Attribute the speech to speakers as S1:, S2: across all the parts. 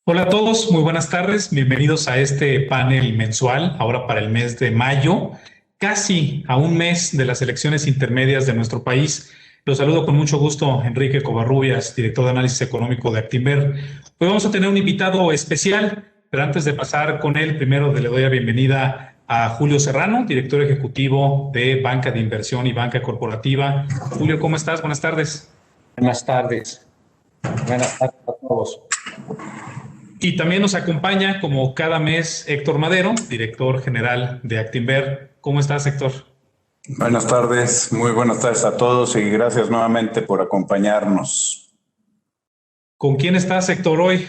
S1: Hola a todos, muy buenas tardes. Bienvenidos a este panel mensual, ahora para el mes de mayo, casi a un mes de las elecciones intermedias de nuestro país. Los saludo con mucho gusto, Enrique Covarrubias, director de análisis económico de Actinver. Hoy vamos a tener un invitado especial, pero antes de pasar con él, primero le doy la bienvenida a Julio Serrano, director ejecutivo de Banca de Inversión y Banca Corporativa. Julio, ¿cómo estás? Buenas tardes.
S2: Buenas tardes. Buenas tardes a todos.
S1: Y también nos acompaña, como cada mes, Héctor Madero, director general de Actinver. ¿Cómo estás, Héctor?
S3: Buenas tardes, muy buenas tardes a todos y gracias nuevamente por acompañarnos.
S1: ¿Con quién estás, Héctor, hoy?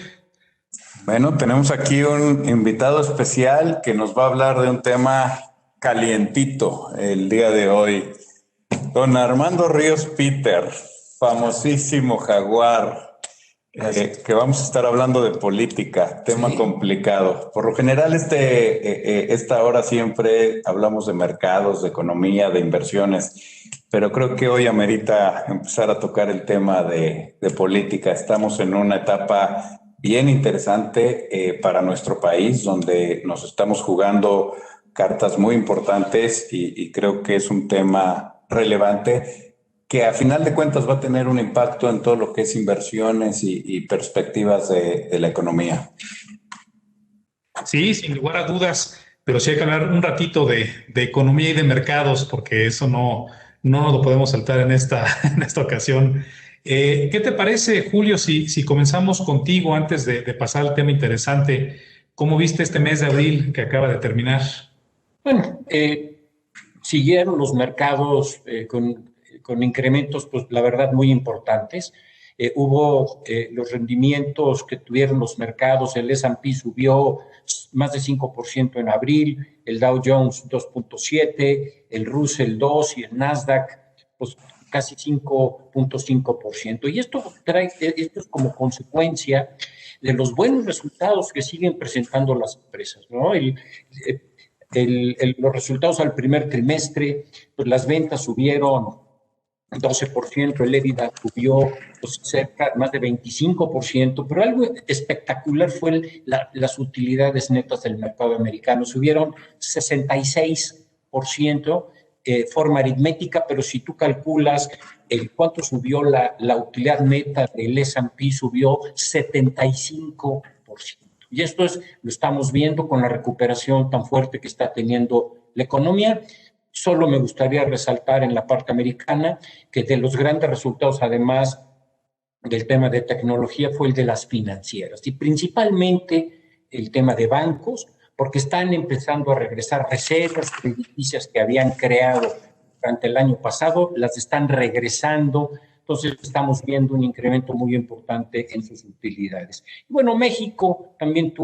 S3: Bueno, tenemos aquí un invitado especial que nos va a hablar de un tema calientito el día de hoy. Don Armando Ríos Peter, famosísimo jaguar. Que vamos a estar hablando de política, tema
S2: Sí.
S3: complicado. Por lo general, esta hora siempre hablamos de mercados, de economía, de inversiones, pero creo que hoy amerita empezar a tocar el tema de política. Estamos en una etapa bien interesante para nuestro país, donde nos estamos jugando cartas muy importantes y creo que es un tema relevante que a final de cuentas va a tener un impacto en todo lo que es inversiones y perspectivas de la economía.
S1: Sí, sin lugar a dudas, pero sí hay que hablar un ratito de economía y de mercados, porque eso no nos lo podemos saltar en en esta ocasión. ¿Qué te parece, Julio, si comenzamos contigo antes de pasar al tema interesante? ¿Cómo viste este mes de abril que acaba de terminar?
S2: Bueno, siguieron los mercados con incrementos, pues la verdad, muy importantes. Hubo los rendimientos que tuvieron los mercados. El S&P subió más de 5% en abril, el Dow Jones 2.7%, el Russell 2% y el Nasdaq pues casi 5.5%. Y esto es como consecuencia de los buenos resultados que siguen presentando las empresas, ¿no? Los resultados al primer trimestre, pues las ventas subieron 12%, el EBITDA subió pues, más de 25%, pero algo espectacular fue las utilidades netas del mercado americano, subieron 66%, forma aritmética, pero si tú calculas cuánto subió la utilidad neta del S&P, subió 75%. Y esto lo estamos viendo con la recuperación tan fuerte que está teniendo la economía. Solo me gustaría resaltar en la parte americana que de los grandes resultados, además del tema de tecnología, fue el de las financieras y principalmente el tema de bancos, porque están empezando a regresar reservas crediticias que habían creado durante el año pasado, las están regresando. Entonces estamos viendo un incremento muy importante en sus utilidades. Y bueno, México también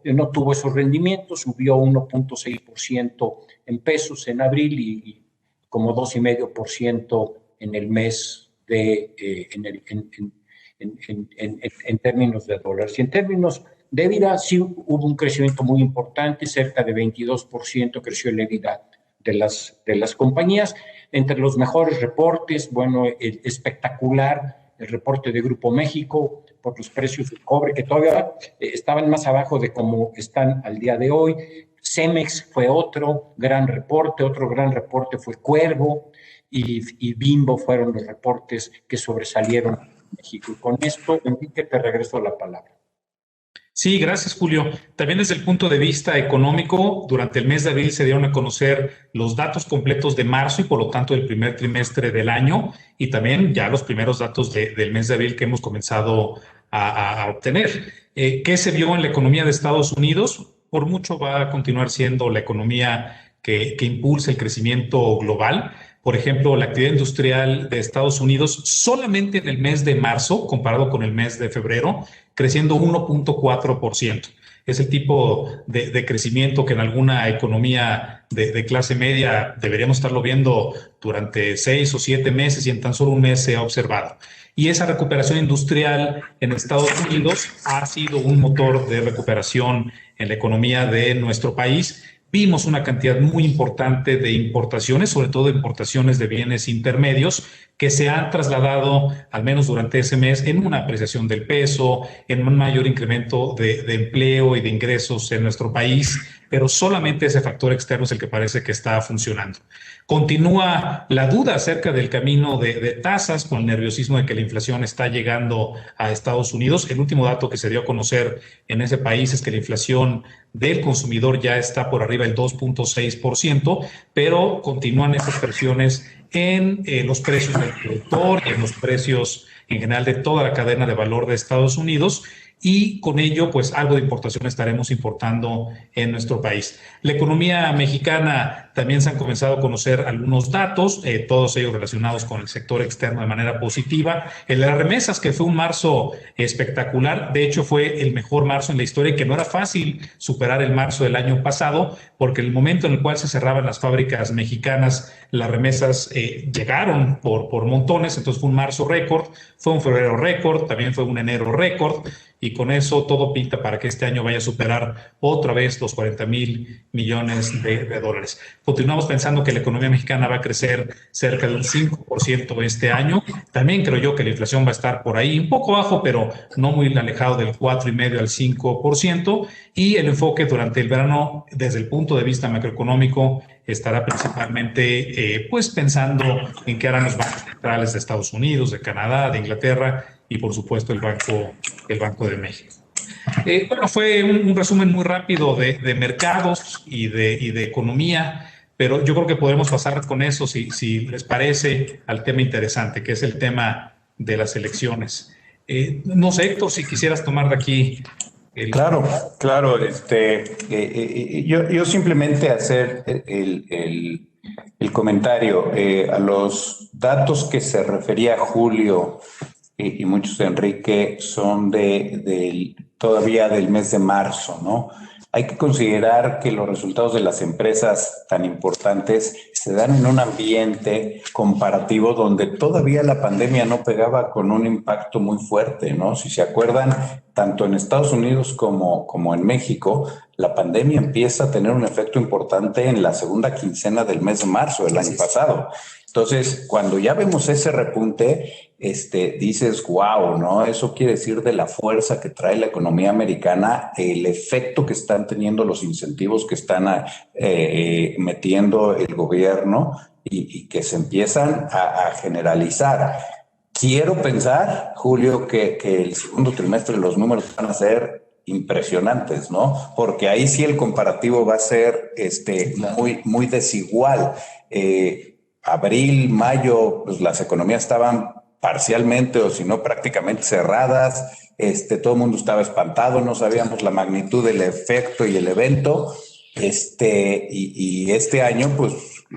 S2: no tuvo esos rendimientos, subió 1.6% en pesos en abril y como 2,5% en el mes en términos de dólares. Y en términos de EBITDA sí hubo un crecimiento muy importante, cerca de 22% creció el EBITDA de las compañías. Entre los mejores reportes, bueno, espectacular el reporte de Grupo México por los precios del cobre, que todavía estaban más abajo de como están al día de hoy. Cemex fue otro gran reporte fue Cuervo y Bimbo fueron los reportes que sobresalieron en México. Y con esto, Enrique, te regreso la palabra.
S1: Sí, gracias, Julio. También desde el punto de vista económico, durante el mes de abril se dieron a conocer los datos completos de marzo y por lo tanto del primer trimestre del año y también ya los primeros datos del mes de abril que hemos comenzado a obtener. ¿Qué se vio en la economía de Estados Unidos? Por mucho va a continuar siendo la economía que impulsa el crecimiento global. Por ejemplo, la actividad industrial de Estados Unidos solamente en el mes de marzo, comparado con el mes de febrero, creciendo 1.4%. Es el tipo de crecimiento que en alguna economía de clase media deberíamos estarlo viendo durante 6 o 7 meses y en tan solo un mes se ha observado. Y esa recuperación industrial en Estados Unidos ha sido un motor de recuperación en la economía de nuestro país, vimos una cantidad muy importante de importaciones, sobre todo importaciones de bienes intermedios, que se han trasladado, al menos durante ese mes, en una apreciación del peso, en un mayor incremento de empleo y de ingresos en nuestro país, pero solamente ese factor externo es el que parece que está funcionando. Continúa la duda acerca del camino de tasas, con el nerviosismo de que la inflación está llegando a Estados Unidos. El último dato que se dio a conocer en ese país es que la inflación del consumidor ya está por arriba del 2.6%, pero continúan esas presiones en los precios del productor y en los precios en general de toda la cadena de valor de Estados Unidos, y con ello pues algo de importación estaremos importando en nuestro país. La economía mexicana, también se han comenzado a conocer algunos datos, todos ellos relacionados con el sector externo de manera positiva. El de las remesas, que fue un marzo espectacular, de hecho fue el mejor marzo en la historia, y que no era fácil superar el marzo del año pasado, porque el momento en el cual se cerraban las fábricas mexicanas, las remesas llegaron por montones. Entonces fue un marzo récord, fue un febrero récord, también fue un enero récord, y con eso todo pinta para que este año vaya a superar otra vez los 40,000 millones de dólares. Continuamos pensando que la economía mexicana va a crecer cerca del 5% este año. También creo yo que la inflación va a estar por ahí, un poco bajo, pero no muy alejado del 4,5% al 5%. Y el enfoque durante el verano, desde el punto de vista macroeconómico, estará principalmente pues pensando en qué harán los bancos centrales de Estados Unidos, de Canadá, de Inglaterra y por supuesto el Banco de México. Bueno, fue un resumen muy rápido de mercados y de economía, pero yo creo que podemos pasar con eso, si les parece, al tema interesante, que es el tema de las elecciones. No sé, Héctor, si quisieras tomar de aquí.
S3: Claro. Yo simplemente hacer el comentario a los datos que se refería Julio y muchos de Enrique son todavía del mes de marzo, ¿no? Hay que considerar que los resultados de las empresas tan importantes se dan en un ambiente comparativo donde todavía la pandemia no pegaba con un impacto muy fuerte, ¿no? Si se acuerdan, tanto en Estados Unidos como en México, la pandemia empieza a tener un efecto importante en la segunda quincena del mes de marzo del año pasado. Entonces, cuando ya vemos ese repunte, dices, wow, ¿no? Eso quiere decir de la fuerza que trae la economía americana, el efecto que están teniendo los incentivos que están metiendo el gobierno y que se empiezan a generalizar. Quiero pensar, Julio, que el segundo trimestre los números van a ser impresionantes, ¿no? Porque ahí sí el comparativo va a ser muy, muy desigual. Abril, mayo, pues las economías estaban parcialmente o si no prácticamente cerradas. Todo el mundo estaba espantado, no sabíamos la magnitud del efecto y el evento. Y este año, pues,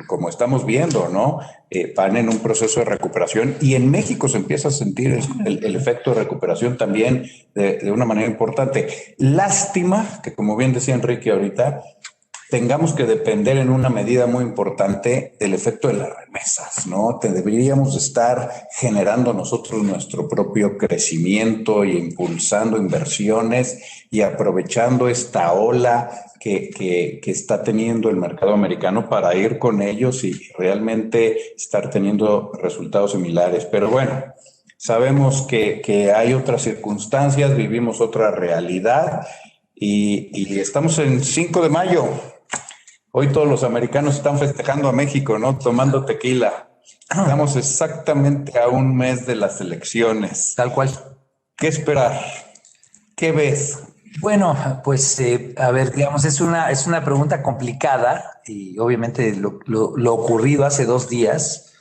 S3: como estamos viendo, ¿no? Van en un proceso de recuperación y en México se empieza a sentir el efecto de recuperación también de una manera importante. Lástima que, como bien decía Enrique ahorita, tengamos que depender en una medida muy importante del efecto de las remesas, ¿no? Deberíamos estar generando nosotros nuestro propio crecimiento y impulsando inversiones y aprovechando esta ola que está teniendo el mercado americano para ir con ellos y realmente estar teniendo resultados similares. Pero bueno, sabemos que hay otras circunstancias, vivimos otra realidad y estamos en 5 de mayo. Hoy todos los americanos están festejando a México, ¿no? Tomando tequila. Estamos exactamente a un mes de las elecciones.
S4: Tal cual.
S3: ¿Qué esperar? ¿Qué ves?
S4: Bueno, pues a ver, digamos, es una pregunta complicada y obviamente lo ocurrido hace 2 días,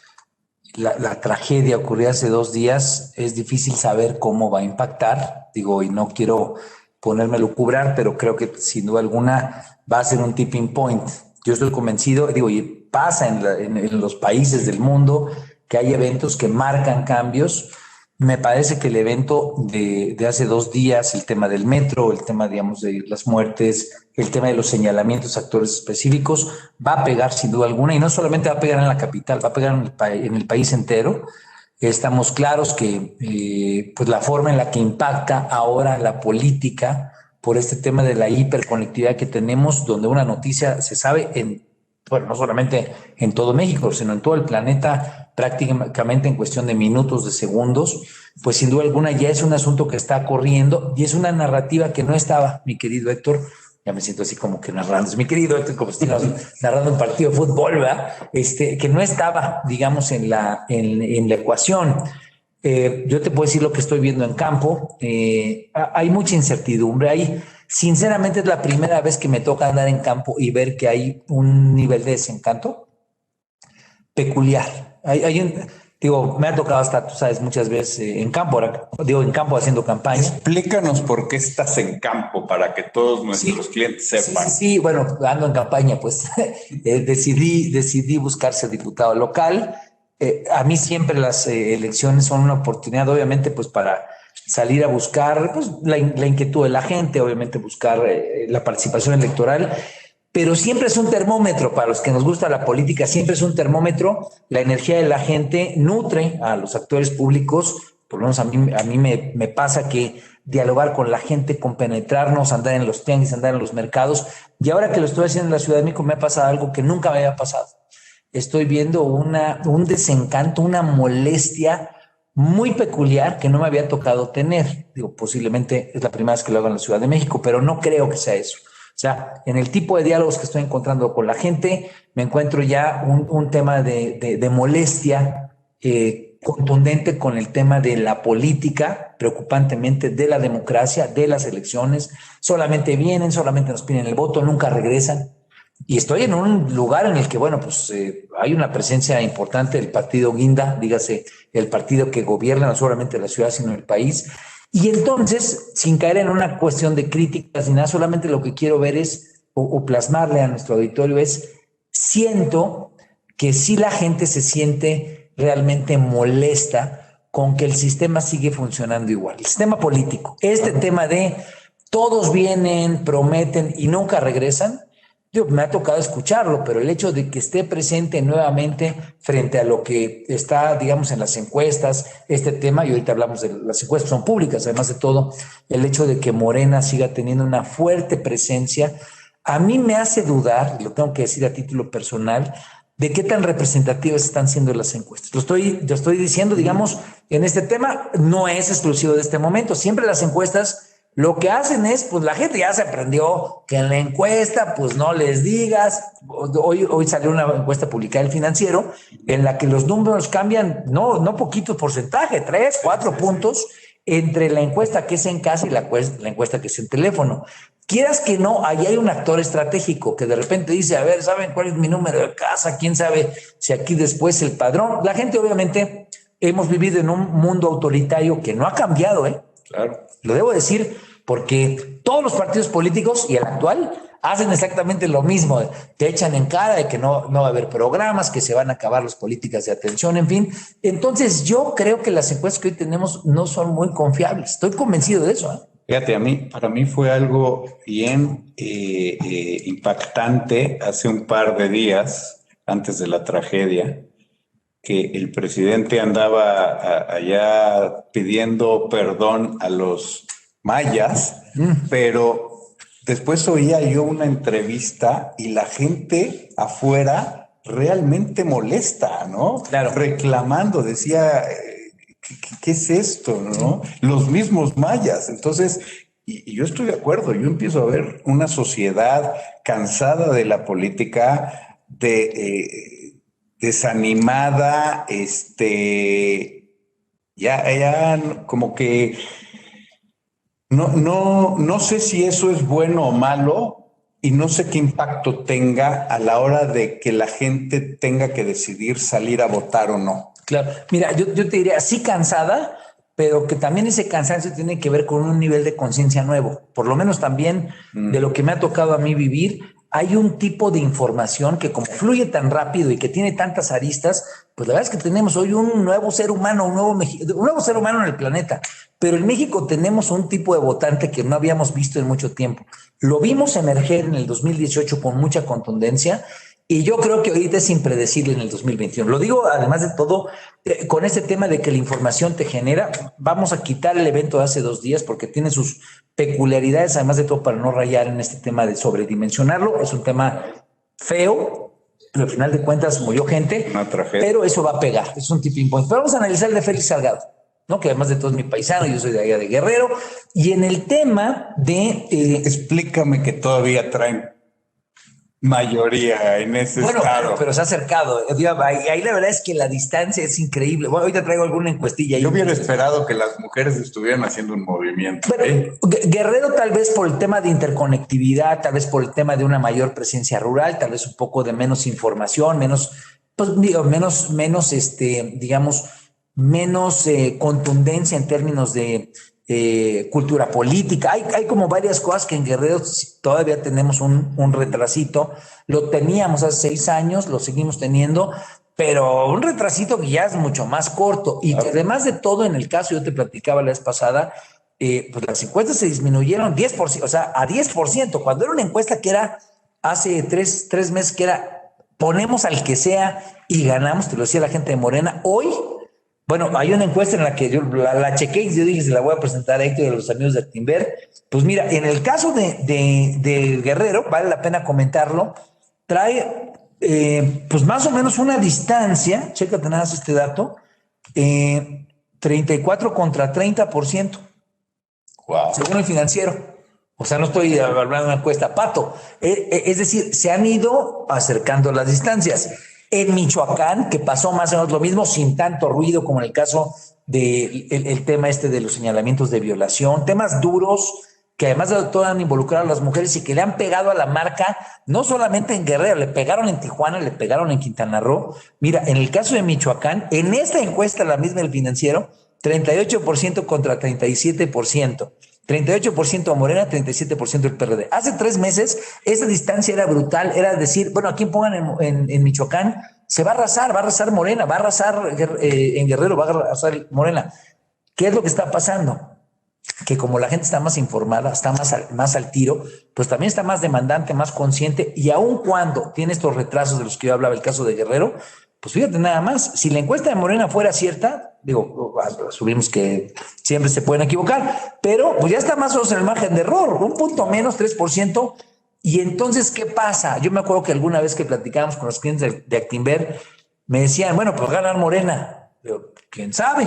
S4: la tragedia ocurrida hace 2 días, es difícil saber cómo va a impactar, digo, y no quiero ponerme a lucubrar, pero creo que sin duda alguna va a ser un tipping point. Yo estoy convencido, digo, y pasa en los países del mundo que hay eventos que marcan cambios. Me parece que el evento de hace 2 días, el tema del metro, el tema, digamos, de las muertes, el tema de los señalamientos a actores específicos, va a pegar sin duda alguna, y no solamente va a pegar en la capital, va a pegar en el país entero. Estamos claros que pues la forma en la que impacta ahora la política por este tema de la hiperconectividad que tenemos, donde una noticia se sabe bueno, no solamente en todo México, sino en todo el planeta, prácticamente en cuestión de minutos, de segundos, pues sin duda alguna ya es un asunto que está corriendo y es una narrativa que no estaba, mi querido Héctor. Ya me siento así como que narrando, mi querido Héctor, como si narrando un partido de fútbol, ¿verdad? Que no estaba, digamos, en la ecuación. Yo te puedo decir lo que estoy viendo en campo. Hay mucha incertidumbre. Sinceramente, es la primera vez que me toca andar en campo y ver que hay un nivel de desencanto peculiar. Me ha tocado estar, tú sabes, muchas veces en campo, en campo haciendo campaña.
S3: Explícanos por qué estás en campo para que todos nuestros clientes sepan.
S4: Sí, bueno, ando en campaña, pues decidí buscar ser diputado local. A mí siempre las elecciones son una oportunidad, obviamente, pues para salir a buscar pues, la inquietud de la gente, obviamente buscar la participación electoral, pero siempre es un termómetro para los que nos gusta la política, siempre es un termómetro. La energía de la gente nutre a los actores públicos, por lo menos a mí me pasa que dialogar con la gente, compenetrarnos, andar en los tianguis, andar en los mercados, y ahora que lo estoy haciendo en la Ciudad de México me ha pasado algo que nunca me había pasado. Estoy viendo un desencanto, una molestia muy peculiar que no me había tocado tener. Posiblemente es la primera vez que lo hago en la Ciudad de México, pero no creo que sea eso. O sea, en el tipo de diálogos que estoy encontrando con la gente, me encuentro ya un tema de molestia contundente con el tema de la política, preocupantemente de la democracia, de las elecciones. Solamente vienen, solamente nos piden el voto, nunca regresan. Y estoy en un lugar en el que, bueno, pues hay una presencia importante del partido Guinda, dígase, el partido que gobierna no solamente la ciudad, sino el país. Y entonces, sin caer en una cuestión de críticas ni nada, solamente lo que quiero ver es, o plasmarle a nuestro auditorio es, siento que sí la gente se siente realmente molesta con que el sistema sigue funcionando igual. El sistema político, este tema de todos vienen, prometen y nunca regresan. Me ha tocado escucharlo, pero el hecho de que esté presente nuevamente frente a lo que está, digamos, en las encuestas, este tema, y ahorita hablamos de las encuestas, son públicas, además de todo, el hecho de que Morena siga teniendo una fuerte presencia, a mí me hace dudar, lo tengo que decir a título personal, de qué tan representativas están siendo las encuestas. Yo estoy diciendo, digamos, en este tema no es exclusivo de este momento, siempre las encuestas lo que hacen es, pues la gente ya se aprendió que en la encuesta, pues no les digas. Hoy salió una encuesta publicada en El Financiero en la que los números cambian, no poquito porcentaje, 3, 4 puntos entre la encuesta que es en casa y la encuesta que es en teléfono. Quieras que no, ahí hay un actor estratégico que de repente dice, a ver, ¿saben cuál es mi número de casa? ¿Quién sabe si aquí después el padrón? La gente obviamente hemos vivido en un mundo autoritario que no ha cambiado,
S3: Claro.
S4: Lo debo decir porque todos los partidos políticos y el actual hacen exactamente lo mismo. Te echan en cara de que no va a haber programas, que se van a acabar las políticas de atención, en fin. Entonces yo creo que las encuestas que hoy tenemos no son muy confiables. Estoy convencido de eso.
S3: Fíjate, para mí fue algo bien impactante hace un par de días, antes de la tragedia, que el presidente andaba allá pidiendo perdón a los mayas, pero después oía yo una entrevista y la gente afuera realmente molesta, ¿no?
S4: Claro.
S3: Reclamando, decía, ¿qué es esto, no? Los mismos mayas. Entonces, y yo estoy de acuerdo, yo empiezo a ver una sociedad cansada de la política, desanimada, ya como que no sé si eso es bueno o malo y no sé qué impacto tenga a la hora de que la gente tenga que decidir salir a votar o no.
S4: Claro, mira, yo te diría, sí cansada, pero que también ese cansancio tiene que ver con un nivel de conciencia nuevo. Por lo menos también de lo que me ha tocado a mí vivir, hay un tipo de información que como fluye tan rápido y que tiene tantas aristas, pues la verdad es que tenemos hoy un nuevo ser humano, un nuevo ser humano en el planeta. Pero en México tenemos un tipo de votante que no habíamos visto en mucho tiempo. Lo vimos emerger en el 2018 con mucha contundencia Y yo creo que ahorita es impredecible en el 2021. Lo digo además de todo, con este tema de que la información te genera, vamos a quitar el evento de hace 2 días porque tiene sus peculiaridades, además de todo para no rayar en este tema de sobredimensionarlo. Es un tema feo, pero al final de cuentas murió gente, pero eso va a pegar, es un tipping point. Pero vamos a analizar el de Félix Salgado, ¿no? Que además de todo es mi paisano, yo soy de allá de Guerrero. Y en el tema de...
S3: Explícame que todavía traen mayoría en ese estado.
S4: Pero se ha acercado. Ahí la verdad es que la distancia es increíble. Bueno, ahorita traigo alguna encuestilla ahí.
S3: Yo hubiera esperado que las mujeres estuvieran haciendo un movimiento.
S4: Pero Guerrero tal vez por el tema de interconectividad, tal vez por el tema de una mayor presencia rural, tal vez un poco de menos información, menos contundencia en términos de cultura política. Hay como varias cosas que en Guerrero todavía tenemos un retrasito. Lo teníamos hace 6 años, lo seguimos teniendo, pero un retrasito que ya es mucho más corto y que además de todo, en el caso, yo te platicaba la vez pasada, pues las encuestas se disminuyeron 10%, o sea, a 10%, cuando era una encuesta que era hace tres meses, que era ponemos al que sea y ganamos, te lo decía la gente de Morena. Hoy, bueno, hay una encuesta en la que yo la chequé y yo dije, se la voy a presentar a Héctor y a los amigos de Actinver. Pues mira, en el caso de Guerrero, vale la pena comentarlo, trae pues más o menos una distancia, chécate nada más este dato, 34 contra 30%.
S3: Wow.
S4: Según el Financiero. O sea, no estoy hablando de una encuesta, Pato. Es decir, se han ido acercando las distancias. En Michoacán, que pasó más o menos lo mismo, sin tanto ruido como en el caso del tema de los señalamientos de violación, temas duros que además de todo han involucrado a las mujeres y que le han pegado a la marca, no solamente en Guerrero, le pegaron en Tijuana, le pegaron en Quintana Roo. Mira, en el caso de Michoacán, en esta encuesta, la misma del Financiero, 38% contra 37%. 38% a Morena, 37% el PRD. Hace 3 meses, esa distancia era brutal, era decir, bueno, a quien pongan en Michoacán, se va a arrasar Morena, va a arrasar en Guerrero, va a arrasar Morena. ¿Qué es lo que está pasando? Que como la gente está más informada, está más al tiro, pues también está más demandante, más consciente, y aun cuando tiene estos retrasos de los que yo hablaba, el caso de Guerrero, pues fíjate nada más, si la encuesta de Morena fuera cierta, digo, asumimos que siempre se pueden equivocar, pero pues ya está más o menos en el margen de error, 1 punto menos, 3%, y entonces, ¿qué pasa? Yo me acuerdo que alguna vez que platicábamos con los clientes de Actinver, me decían, bueno, pues ganar Morena, pero ¿quién sabe?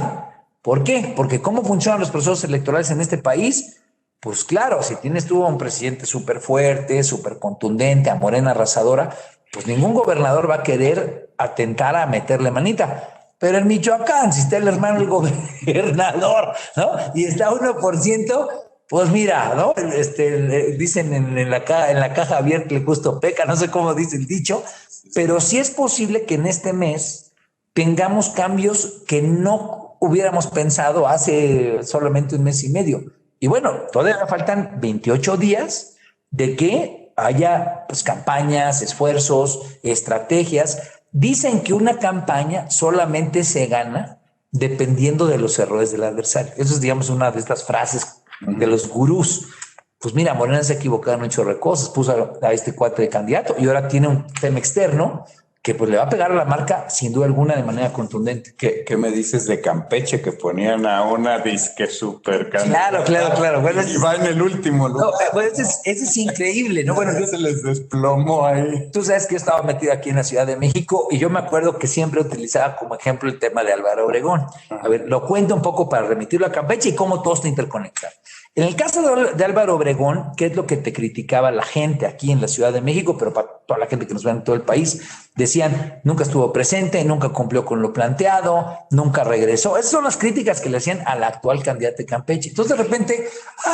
S4: ¿Por qué? Porque ¿cómo funcionan los procesos electorales en este país? Pues claro, si tienes tú a un presidente súper fuerte, súper contundente, a Morena arrasadora, pues ningún gobernador va a querer atentar a meterle manita. Pero en Michoacán, si está el hermano del gobernador, ¿no? Y está 1%, pues mira, ¿no? Dicen en la caja abierta el gusto peca, no sé cómo dice el dicho, pero sí es posible que en este mes tengamos cambios que no hubiéramos pensado hace solamente 1 mes y medio. Y bueno, todavía faltan 28 días de que haya pues, campañas, esfuerzos, estrategias. Dicen que una campaña solamente se gana dependiendo de los errores del adversario. Eso es, digamos, una de estas frases de los gurús. Pues mira, Morena se ha equivocado en un chorro de cosas, puso a este cuate de candidato y ahora tiene un tema externo que pues le va a pegar a la marca sin duda alguna de manera contundente.
S3: ¿Qué me dices de Campeche que ponían a una disque super candidata?
S4: Claro. Bueno,
S3: y va en el último lugar.
S4: No, bueno, ese es increíble, ¿no? Bueno,
S3: se les desplomó ahí.
S4: Tú sabes que yo estaba metido aquí en la Ciudad de México y yo me acuerdo que siempre utilizaba como ejemplo el tema de Álvaro Obregón. A ver, lo cuento un poco para remitirlo a Campeche y cómo todo está interconectado. En el caso de Álvaro Obregón, ¿qué es lo que te criticaba la gente aquí en la Ciudad de México, pero para toda la gente que nos ve en todo el país? Decían, nunca estuvo presente, nunca cumplió con lo planteado, nunca regresó. Esas son las críticas que le hacían a la actual candidata de Campeche. Entonces, de repente,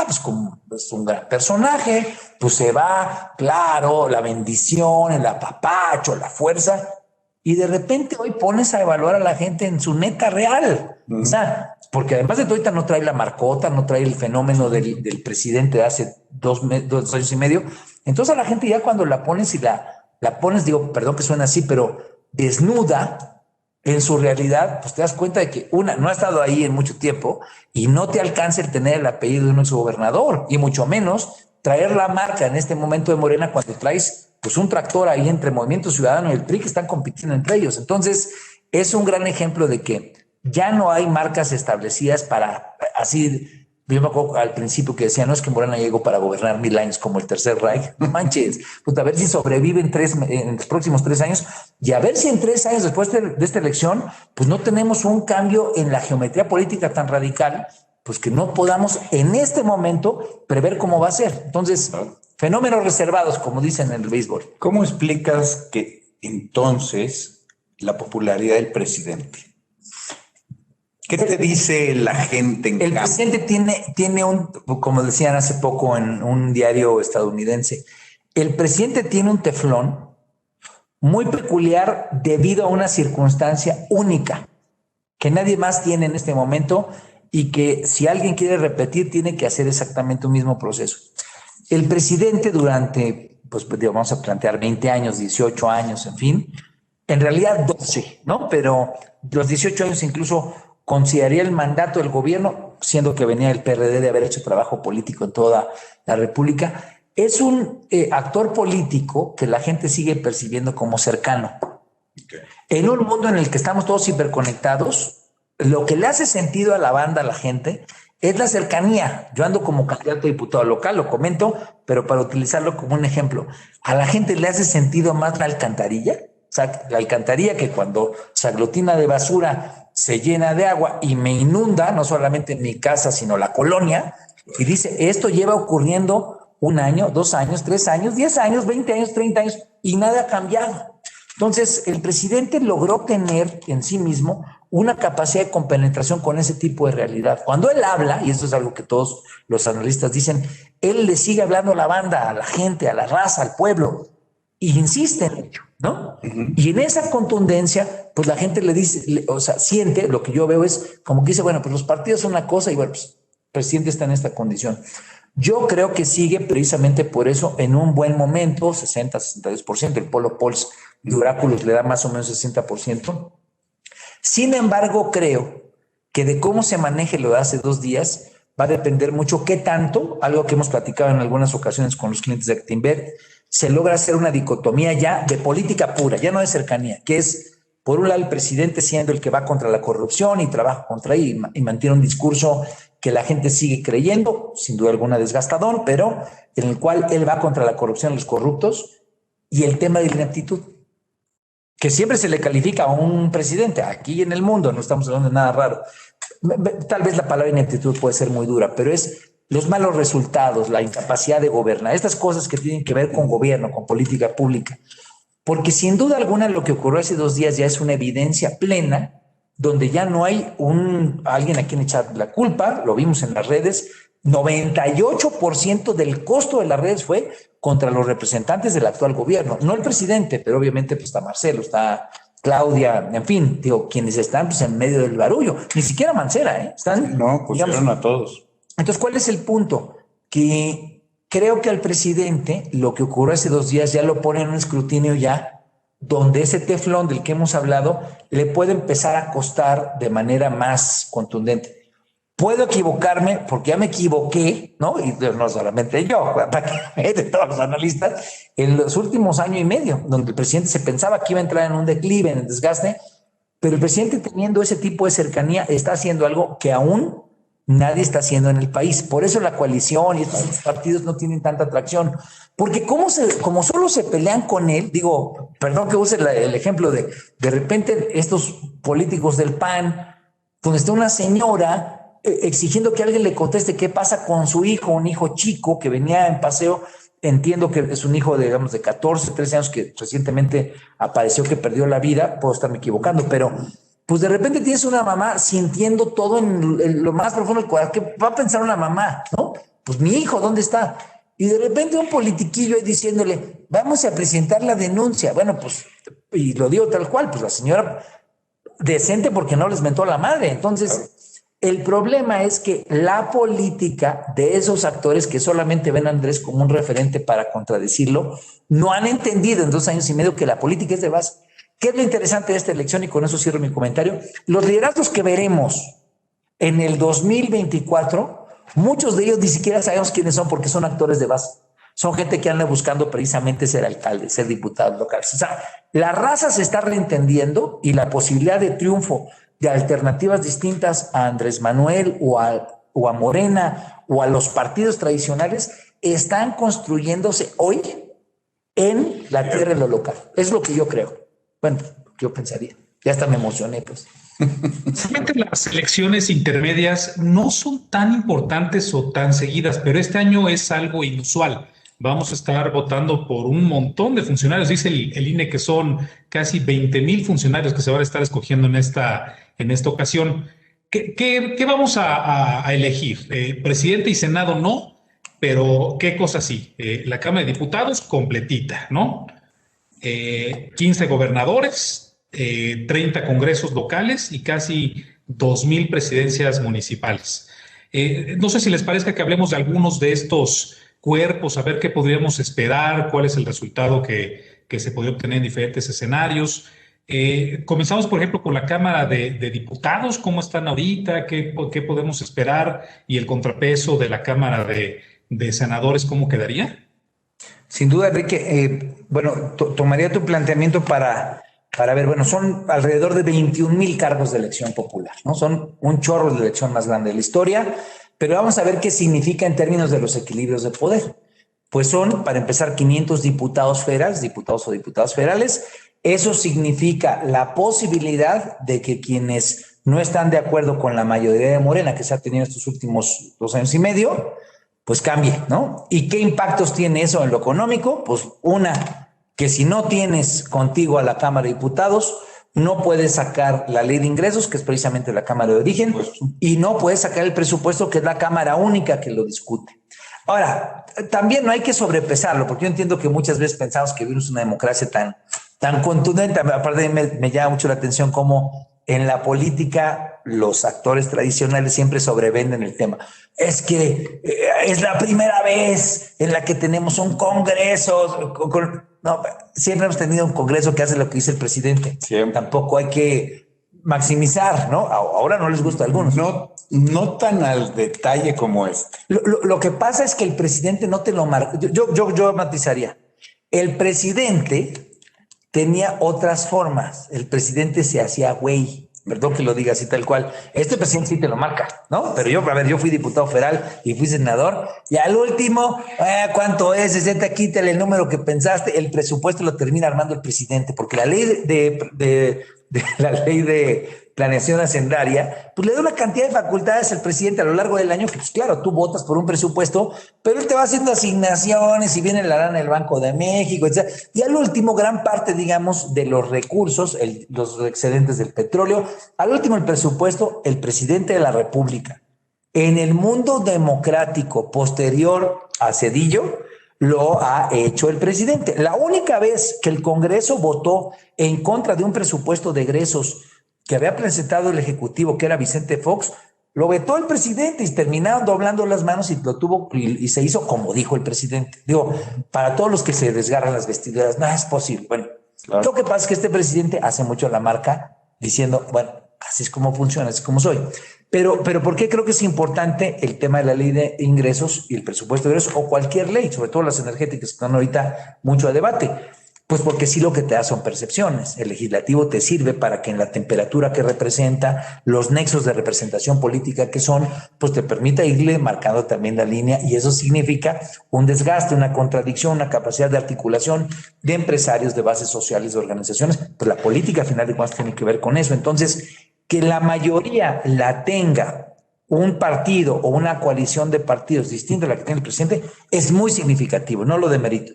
S4: pues como es un gran personaje, pues se va, claro, la bendición, el apapacho, la fuerza, y de repente hoy pones a evaluar a la gente en su neta real. O sea, porque además de todo, ahorita no trae la marcota, no trae el fenómeno del presidente de hace 2 años y medio. Entonces a la gente ya cuando la pones y la pones, digo, perdón que suena así, pero desnuda en su realidad, pues te das cuenta de que no ha estado ahí en mucho tiempo y no te alcanza el tener el apellido de un exgobernador y mucho menos traer la marca en este momento de Morena cuando traes pues un tractor ahí entre Movimiento Ciudadano y el PRI que están compitiendo entre ellos. Entonces, es un gran ejemplo de que ya no hay marcas establecidas para así. Yo me acuerdo al principio que decía, no es que Morena llegó para gobernar 1000 años como el Tercer Reich. No manches, pues a ver si sobrevive en los próximos 3 años y a ver si en 3 años después de esta elección, pues no tenemos un cambio en la geometría política tan radical, pues que no podamos en este momento prever cómo va a ser. Entonces, fenómenos reservados, como dicen en el béisbol.
S3: ¿Cómo explicas que entonces la popularidad del presidente? ¿Qué te dice la gente en
S4: El
S3: campo?
S4: presidente tiene un, como decían hace poco en un diario estadounidense, el presidente tiene un teflón muy peculiar debido a una circunstancia única que nadie más tiene en este momento y que si alguien quiere repetir tiene que hacer exactamente un mismo proceso. El presidente durante, pues vamos a plantear 20 años, 18 años, en fin, en realidad 12, ¿no? Pero los 18 años incluso consideraría el mandato del gobierno, siendo que venía el PRD de haber hecho trabajo político en toda la República. Es un actor político que la gente sigue percibiendo como cercano. Okay. En un mundo en el que estamos todos hiperconectados, lo que le hace sentido a la banda, a la gente, es la cercanía. Yo ando como candidato a diputado local, lo comento, pero para utilizarlo como un ejemplo, a la gente le hace sentido más la alcantarilla. O sea, la alcantarilla que cuando se aglutina de basura se llena de agua y me inunda, no solamente mi casa, sino la colonia, y dice, esto lleva ocurriendo 1 año, 2 años, 3 años, 10 años, 20 años, 30 años, y nada ha cambiado. Entonces, el presidente logró tener en sí mismo una capacidad de compenetración con ese tipo de realidad. Cuando él habla, y esto es algo que todos los analistas dicen, él le sigue hablando a la banda, a la gente, a la raza, al pueblo, y insiste en ello, ¿no? Uh-huh. Y en esa contundencia, pues la gente le dice, o sea, siente, lo que yo veo es como que dice, bueno, pues los partidos son una cosa y bueno, pues el presidente está en esta condición. Yo creo que sigue precisamente por eso en un buen momento, 60-62%, el Polo Polls de Oráculos le da más o menos 60%. Sin embargo, creo que de cómo se maneje lo de hace 2 días va a depender mucho qué tanto, algo que hemos platicado en algunas ocasiones con los clientes de Actinver, se logra hacer una dicotomía ya de política pura, ya no de cercanía, que es, por un lado, el presidente siendo el que va contra la corrupción y trabaja contra ella y mantiene un discurso que la gente sigue creyendo, sin duda alguna desgastador, pero en el cual él va contra la corrupción, los corruptos, y el tema de la ineptitud, que siempre se le califica a un presidente, aquí en el mundo, no estamos hablando de nada raro. Tal vez la palabra ineptitud puede ser muy dura, pero es los malos resultados, la incapacidad de gobernar, estas cosas que tienen que ver con gobierno, con política pública. Porque sin duda alguna lo que ocurrió hace 2 días ya es una evidencia plena donde ya no hay alguien a quien echar la culpa, lo vimos en las redes, 98% del costo de las redes fue contra los representantes del actual gobierno, no el presidente, pero obviamente pues está Marcelo, está Claudia, en fin, digo, quienes están pues en medio del barullo, ni siquiera Mancera, están...
S3: No, pusieron a todos.
S4: Entonces, ¿cuál es el punto? Que creo que al presidente lo que ocurrió hace 2 días ya lo pone en un escrutinio ya, donde ese teflón del que hemos hablado le puede empezar a costar de manera más contundente. Puedo equivocarme porque ya me equivoqué, ¿no? Y no solamente yo, prácticamente todos los analistas, en los últimos 1 año y medio, donde el presidente se pensaba que iba a entrar en un declive, en el desgaste, pero el presidente teniendo ese tipo de cercanía está haciendo algo que aún nadie está haciendo en el país. Por eso la coalición y estos partidos no tienen tanta atracción. Porque como solo se pelean con él, digo, perdón que use el ejemplo de repente estos políticos del PAN, donde está una señora exigiendo que alguien le conteste qué pasa con su hijo, un hijo chico que venía en paseo, entiendo que es un hijo digamos de 14, 13 años que recientemente apareció que perdió la vida, puedo estarme equivocando, pero pues de repente tienes una mamá sintiendo todo en lo más profundo del corazón. ¿Qué va a pensar una mamá? ¿No? Pues mi hijo, ¿dónde está? Y de repente un politiquillo ahí diciéndole, vamos a presentar la denuncia. Bueno, pues, y lo digo tal cual, pues la señora decente porque no les mentó a la madre. Entonces, el problema es que la política de esos actores que solamente ven a Andrés como un referente para contradecirlo, no han entendido en 2 años y medio que la política es de base. ¿Qué es lo interesante de esta elección? Y con eso cierro mi comentario. Los liderazgos que veremos en el 2024, muchos de ellos ni siquiera sabemos quiénes son porque son actores de base. son gente que anda buscando precisamente ser alcalde, ser diputados locales. O sea, la raza se está reentendiendo y la posibilidad de triunfo de alternativas distintas a Andrés Manuel o a Morena o a los partidos tradicionales están construyéndose hoy en la tierra de lo local. Es lo que yo creo. Bueno, yo pensaría. Ya hasta me emocioné, pues.
S1: Realmente las elecciones intermedias no son tan importantes o tan seguidas, pero este año es algo inusual. Vamos a estar votando por un montón de funcionarios. Dice el INE que son casi 20,000 funcionarios que se van a estar escogiendo en esta ocasión. ¿Qué vamos a elegir? Presidente y Senado no, pero ¿qué cosa sí? La Cámara de Diputados completita, ¿no? 15 gobernadores, 30 congresos locales y casi 2,000 presidencias municipales. No sé si les parezca que hablemos de algunos de estos cuerpos, a ver qué podríamos esperar, cuál es el resultado que se podría obtener en diferentes escenarios. Comenzamos, por ejemplo, con la Cámara de Diputados, ¿cómo están ahorita? ¿Qué podemos esperar? Y el contrapeso de la Cámara de Senadores, ¿cómo quedaría?
S4: Sin duda, Enrique, bueno, tomaría tu planteamiento para ver, bueno, son alrededor de 21,000 cargos de elección popular, ¿no? Son un chorro de elección más grande de la historia, pero vamos a ver qué significa en términos de los equilibrios de poder. Pues son, para empezar, 500 diputados federales, diputados o diputadas federales. Eso significa la posibilidad de que quienes no están de acuerdo con la mayoría de Morena que se ha tenido estos últimos 2 años y medio, pues cambie, ¿no? ¿Y qué impactos tiene eso en lo económico? Pues que si no tienes contigo a la Cámara de Diputados, no puedes sacar la ley de ingresos, que es precisamente la Cámara de Origen, y no puedes sacar el presupuesto, que es la Cámara única que lo discute. Ahora, también no hay que sobrepesarlo, porque yo entiendo que muchas veces pensamos que vivimos una democracia tan contundente. Aparte, me llama mucho la atención cómo en la política los actores tradicionales siempre sobrevenden el tema. Es que es la primera vez en la que tenemos un congreso. No, siempre hemos tenido un congreso que hace lo que dice el presidente. Siempre. Tampoco hay que maximizar, ¿no? Ahora no les gusta a algunos.
S3: No tan al detalle como este.
S4: Lo que pasa es que el presidente no te lo marca. Yo matizaría. El presidente tenía otras formas. El presidente se hacía güey. Perdón que lo diga así tal cual. Este presidente sí te lo marca, ¿no? Pero yo fui diputado federal y fui senador. Y al último, ¿cuánto es? Quítale el número que pensaste. El presupuesto lo termina armando el presidente, porque la ley de planeación hacendaria, pues le da una cantidad de facultades al presidente a lo largo del año que, pues claro, tú votas por un presupuesto, pero él te va haciendo asignaciones y viene la lana del Banco de México, etc. Y al último, gran parte, digamos, de los recursos, los excedentes del petróleo, al último el presupuesto, el presidente de la República. En el mundo democrático posterior a Zedillo, lo ha hecho el presidente. La única vez que el Congreso votó en contra de un presupuesto de egresos que había presentado el Ejecutivo, que era Vicente Fox, lo vetó el presidente y terminaron doblando las manos y lo tuvo y se hizo como dijo el presidente. Digo, para todos los que se desgarran las vestiduras, no es posible. Bueno, claro. Lo que pasa es que este presidente hace mucho la marca diciendo, bueno, así es como funciona, así es como soy. Pero ¿por qué creo que es importante el tema de la ley de ingresos y el presupuesto de ingresos o cualquier ley, sobre todo las energéticas que están ahorita mucho a debate? Pues porque sí lo que te da son percepciones. El legislativo te sirve para que en la temperatura que representa, los nexos de representación política que son, pues te permita irle marcando también la línea y eso significa un desgaste, una contradicción, una capacidad de articulación de empresarios, de bases sociales, de organizaciones. Pues la política, al final de cuentas, tiene que ver con eso. Entonces, que la mayoría la tenga un partido o una coalición de partidos distinta a la que tiene el presidente es muy significativo, no lo demerito.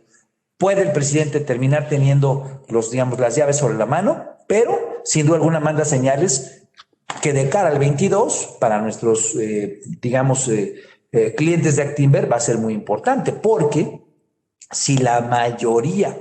S4: Puede el presidente terminar teniendo las llaves sobre la mano, pero sin duda alguna manda señales que de cara al 22 para nuestros, clientes de Actinver va a ser muy importante, porque si la mayoría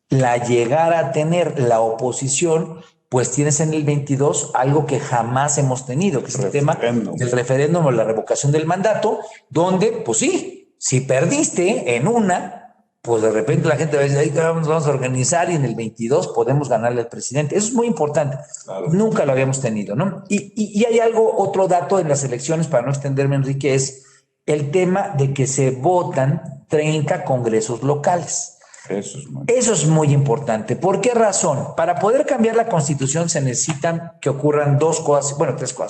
S4: la llegara a tener la oposición, pues tienes en el 22 algo que jamás hemos tenido, que es el tema del referéndum o la revocación del mandato, donde, pues sí, si perdiste en una, pues de repente la gente va a decir, ahí nos vamos a organizar y en el 22 podemos ganarle al presidente. Eso es muy importante. Claro. Nunca lo habíamos tenido, ¿no? Y hay otro dato en las elecciones, para no extenderme, Enrique, es el tema de que se votan 30 congresos locales. Eso es muy importante. ¿Por qué razón? Para poder cambiar la Constitución se necesitan que ocurran tres cosas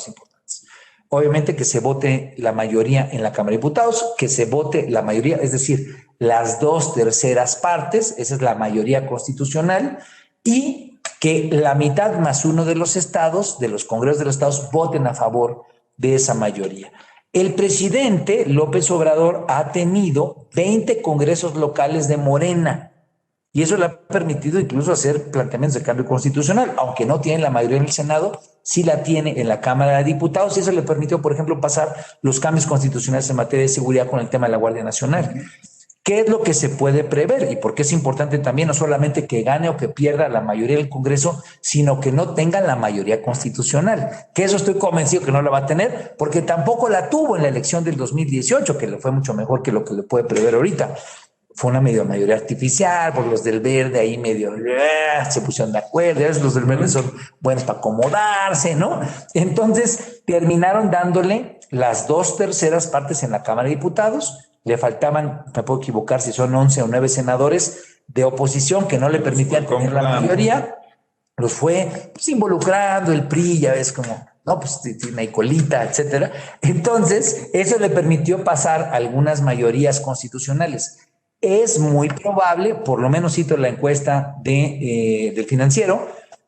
S4: importantes. Obviamente que se vote la mayoría en la Cámara de Diputados, que se vote la mayoría, es decir, las 2/3 partes, esa es la mayoría constitucional, y que la mitad más uno de los estados, de los congresos de los estados, voten a favor de esa mayoría. El presidente López Obrador ha tenido 20 congresos locales de Morena y eso le ha permitido incluso hacer planteamientos de cambio constitucional, aunque no tiene la mayoría en el Senado, sí la tiene en la Cámara de Diputados y eso le permitió, por ejemplo, pasar los cambios constitucionales en materia de seguridad con el tema de la Guardia Nacional. ¿Qué es lo que se puede prever? Y por qué es importante también no solamente que gane o que pierda la mayoría del Congreso, sino que no tenga la mayoría constitucional. Que eso estoy convencido que no la va a tener, porque tampoco la tuvo en la elección del 2018, que le fue mucho mejor que lo que le puede prever ahorita. Fue una mayoría artificial, por los del verde ahí se pusieron de acuerdo, los del verde son buenos para acomodarse, ¿no? Entonces terminaron dándole las 2/3 partes en la Cámara de Diputados. Le faltaban, me puedo equivocar si son 11 o 9 senadores de oposición que no le permitían tener la mayoría. Los fue involucrando el PRI, ya ves como, no, pues tiene colita, etcétera. Entonces, eso le permitió pasar algunas mayorías constitucionales. Es muy probable, por lo menos cito la encuesta del Financiero,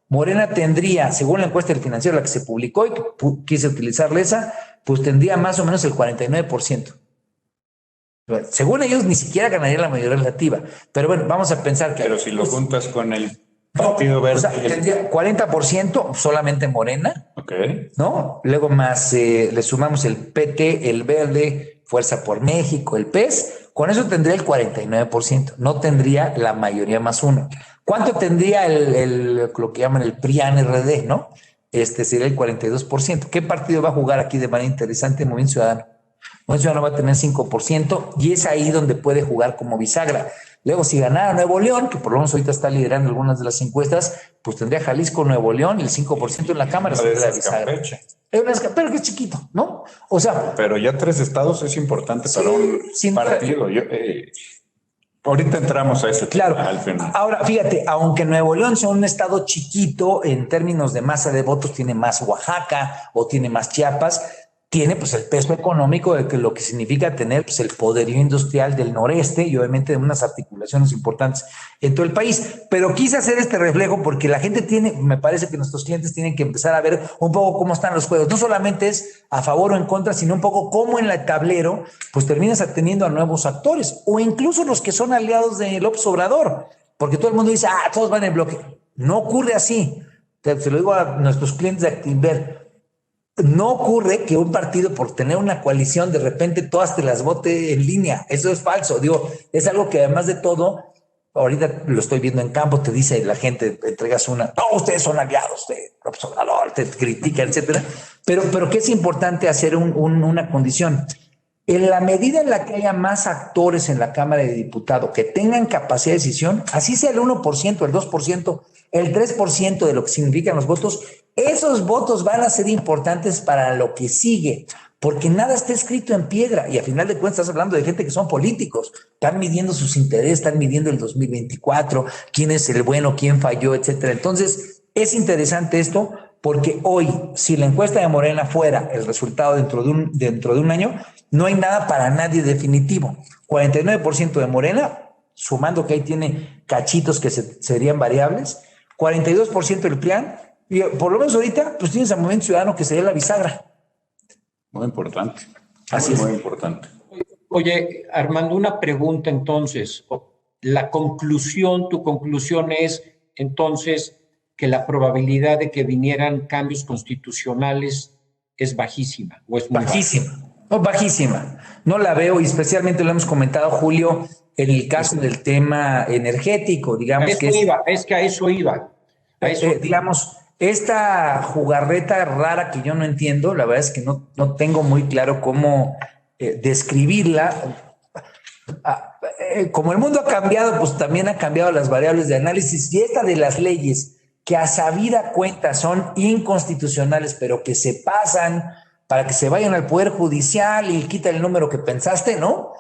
S4: Morena tendría, según la encuesta del Financiero, la que se publicó y que quise utilizarle esa, pues tendría más o menos el 49%. Según ellos, ni siquiera ganaría la mayoría relativa. Pero bueno, vamos a pensar que...
S3: Pero si lo juntas con el Partido Verde...
S4: O sea, tendría 40% solamente Morena, ¿no? Luego más le sumamos el PT, el Verde, Fuerza por México, el PES, con eso tendría el 49%, no tendría la mayoría más uno. ¿Cuánto tendría lo que llaman el PRIAN-RD, no? Sería el 42%. ¿Qué partido va a jugar aquí de manera interesante? Movimiento Ciudadano. Movimiento Ciudadano va a tener 5% y es ahí donde puede jugar como bisagra. Luego, si ganara Nuevo León, que por lo menos ahorita está liderando algunas de las encuestas, pues tendría Jalisco, Nuevo León, el 5% en la Cámara. Pero que es chiquito, ¿no? O sea...
S3: Pero ya 3 estados es importante para un partido. Ahorita entramos a ese tema.
S4: Claro. Al final. Ahora, fíjate, aunque Nuevo León sea un estado chiquito en términos de masa de votos, tiene más Oaxaca o tiene más Chiapas, tiene pues el peso económico de que lo que significa tener pues el poderío industrial del noreste y obviamente de unas articulaciones importantes en todo el país. Pero quise hacer este reflejo porque la gente me parece que nuestros clientes tienen que empezar a ver un poco cómo están los juegos. No solamente es a favor o en contra, sino un poco cómo en el tablero pues terminas atendiendo a nuevos actores o incluso los que son aliados de López Obrador. Porque todo el mundo dice, todos van en bloque. No ocurre así. Se lo digo a nuestros clientes de Actinver. No ocurre que un partido por tener una coalición de repente todas te las vote en línea. Eso es falso. Es algo que además de todo, ahorita lo estoy viendo en campo, te dice la gente, entregas no, ustedes son aliados de López Obrador, te critican, etcétera. Pero que es importante hacer una condición. En la medida en la que haya más actores en la Cámara de Diputados que tengan capacidad de decisión, así sea el 1%, el 2%, el 3% de lo que significan los votos, esos votos van a ser importantes para lo que sigue, porque nada está escrito en piedra y a final de cuentas estás hablando de gente que son políticos, están midiendo sus intereses, están midiendo el 2024, quién es el bueno, quién falló, etcétera. Entonces, es interesante esto porque hoy, si la encuesta de Morena fuera el resultado dentro de un año, no hay nada para nadie definitivo. 49% de Morena, sumando que ahí tiene cachitos que serían variables, 42% del PRIAN, y por lo menos ahorita, pues tienes al Movimiento Ciudadano que sería la bisagra.
S3: Muy importante.
S4: Así es.
S3: Muy importante.
S2: Oye, Armando, una pregunta entonces. Tu conclusión es entonces que la probabilidad de que vinieran cambios constitucionales es bajísima o es muy
S4: bajísima. No, bajísima. No la veo y especialmente lo hemos comentado, Julio, en el caso del tema energético, digamos.
S2: Es que a eso iba.
S4: Digamos, esta jugarreta rara que yo no entiendo, la verdad es que no tengo muy claro cómo describirla. Como el mundo ha cambiado, pues también han cambiado las variables de análisis y esta de las leyes que a sabida cuenta son inconstitucionales, pero que se pasan para que se vayan al Poder Judicial y quita el número que pensaste, ¿no?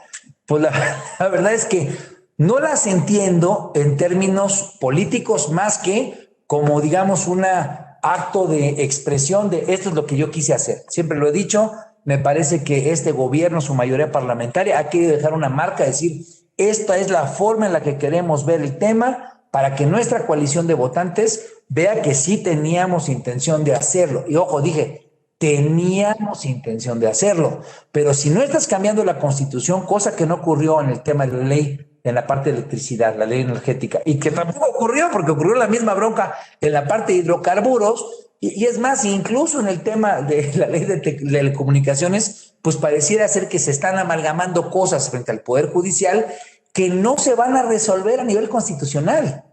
S4: Pues la verdad es que no las entiendo en términos políticos más que como, digamos, un acto de expresión de esto es lo que yo quise hacer. Siempre lo he dicho, me parece que este gobierno, su mayoría parlamentaria, ha querido dejar una marca, decir, esta es la forma en la que queremos ver el tema para que nuestra coalición de votantes vea que sí teníamos intención de hacerlo. Y ojo, dije, teníamos intención de hacerlo, pero si no estás cambiando la Constitución, cosa que no ocurrió en el tema de la ley, en la parte de electricidad, la ley energética, y que tampoco ocurrió, porque ocurrió la misma bronca en la parte de hidrocarburos, y es más, incluso en el tema de la ley de telecomunicaciones, pues pareciera ser que se están amalgamando cosas frente al Poder Judicial que no se van a resolver a nivel constitucional.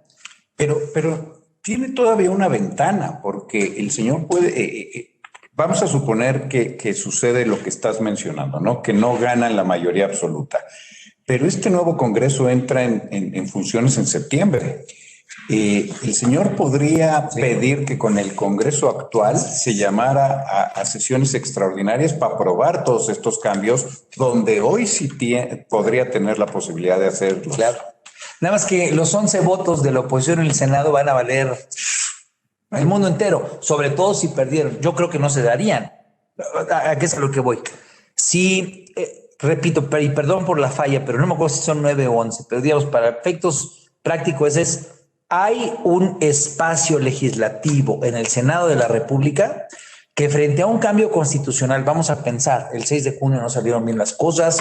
S3: Pero tiene todavía una ventana, porque el señor puede... vamos a suponer que sucede lo que estás mencionando, ¿no? Que no ganan la mayoría absoluta. Pero este nuevo Congreso entra en funciones en septiembre. El señor podría pedir que con el Congreso actual se llamara a sesiones extraordinarias para aprobar todos estos cambios, donde hoy sí podría tener la posibilidad de hacerlo.
S4: Claro. Nada más que los 11 votos de la oposición en el Senado van a valer el mundo entero, sobre todo si perdieron. Yo creo que no se darían. ¿A qué es a lo que voy? Si, repito, y perdón por la falla, pero no me acuerdo si son 9 o 11, pero digamos, para efectos prácticos hay un espacio legislativo en el Senado de la República que frente a un cambio constitucional, vamos a pensar, el 6 de junio no salieron bien las cosas,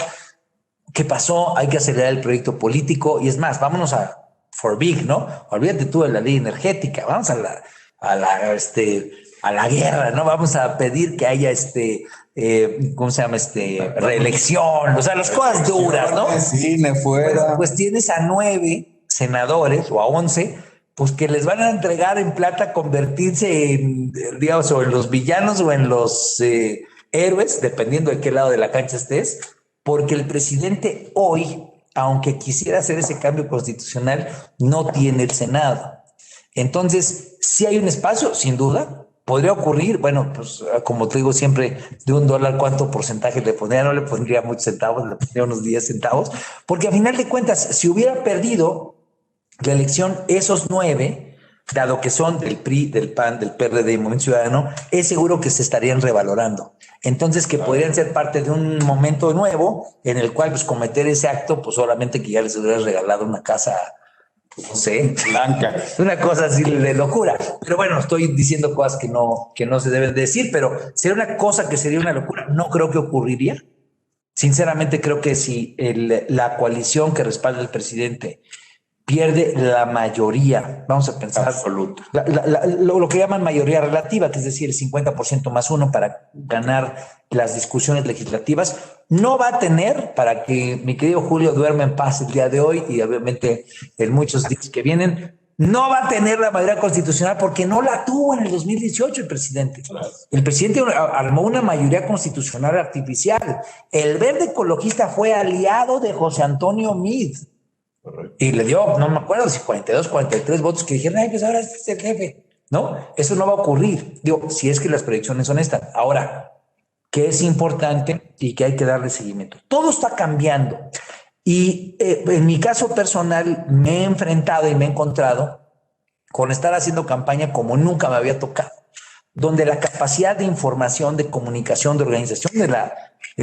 S4: ¿qué pasó? Hay que acelerar el proyecto político y es más, vámonos a for big, ¿no? Olvídate tú de la ley energética, vamos a la guerra, ¿no? Vamos a pedir que haya ¿cómo se llama? Reelección, o sea, las cosas duras, ¿no?
S3: Cine fuera.
S4: Pues tienes a 9 senadores o a 11, pues que les van a entregar en plata convertirse en, digamos, o en los villanos o en los héroes, dependiendo de qué lado de la cancha estés, porque el presidente hoy, aunque quisiera hacer ese cambio constitucional, no tiene el Senado. Entonces, sí hay un espacio, sin duda. Podría ocurrir, bueno, pues como te digo siempre, de $1, ¿cuánto porcentaje le pondría? No le pondría muchos centavos, le pondría unos 10 centavos, porque a final de cuentas, si hubiera perdido la elección esos 9, dado que son del PRI, del PAN, del PRD y Movimiento Ciudadano, es seguro que se estarían revalorando. Entonces, que podrían ser parte de un momento nuevo en el cual, pues, cometer ese acto, pues, solamente que ya les hubiera regalado una casa, no sé,
S3: blanca.
S4: Una cosa así de locura. Pero bueno, estoy diciendo cosas que no se deben decir, pero sería una cosa que sería una locura. No creo que ocurriría. Sinceramente, creo que si la coalición que respalda al presidente pierde la mayoría, vamos a pensar,
S3: absoluto,
S4: lo que llaman mayoría relativa, que es decir, el 50% más 1 para ganar las discusiones legislativas, no va a tener, para que mi querido Julio duerma en paz el día de hoy y obviamente en muchos días que vienen, no va a tener la mayoría constitucional porque no la tuvo en el 2018 el presidente. El presidente armó una mayoría constitucional artificial. El Verde Ecologista fue aliado de José Antonio Meade. Y le dio, no me acuerdo si 42, 43 votos que dijeron, ay, pues ahora este es el jefe. No, eso no va a ocurrir. Digo, si es que las predicciones son estas. Ahora, que es importante y que hay que darle seguimiento. Todo está cambiando. Y en mi caso personal me he enfrentado y me he encontrado con estar haciendo campaña como nunca me había tocado, donde la capacidad de información, de comunicación, de organización de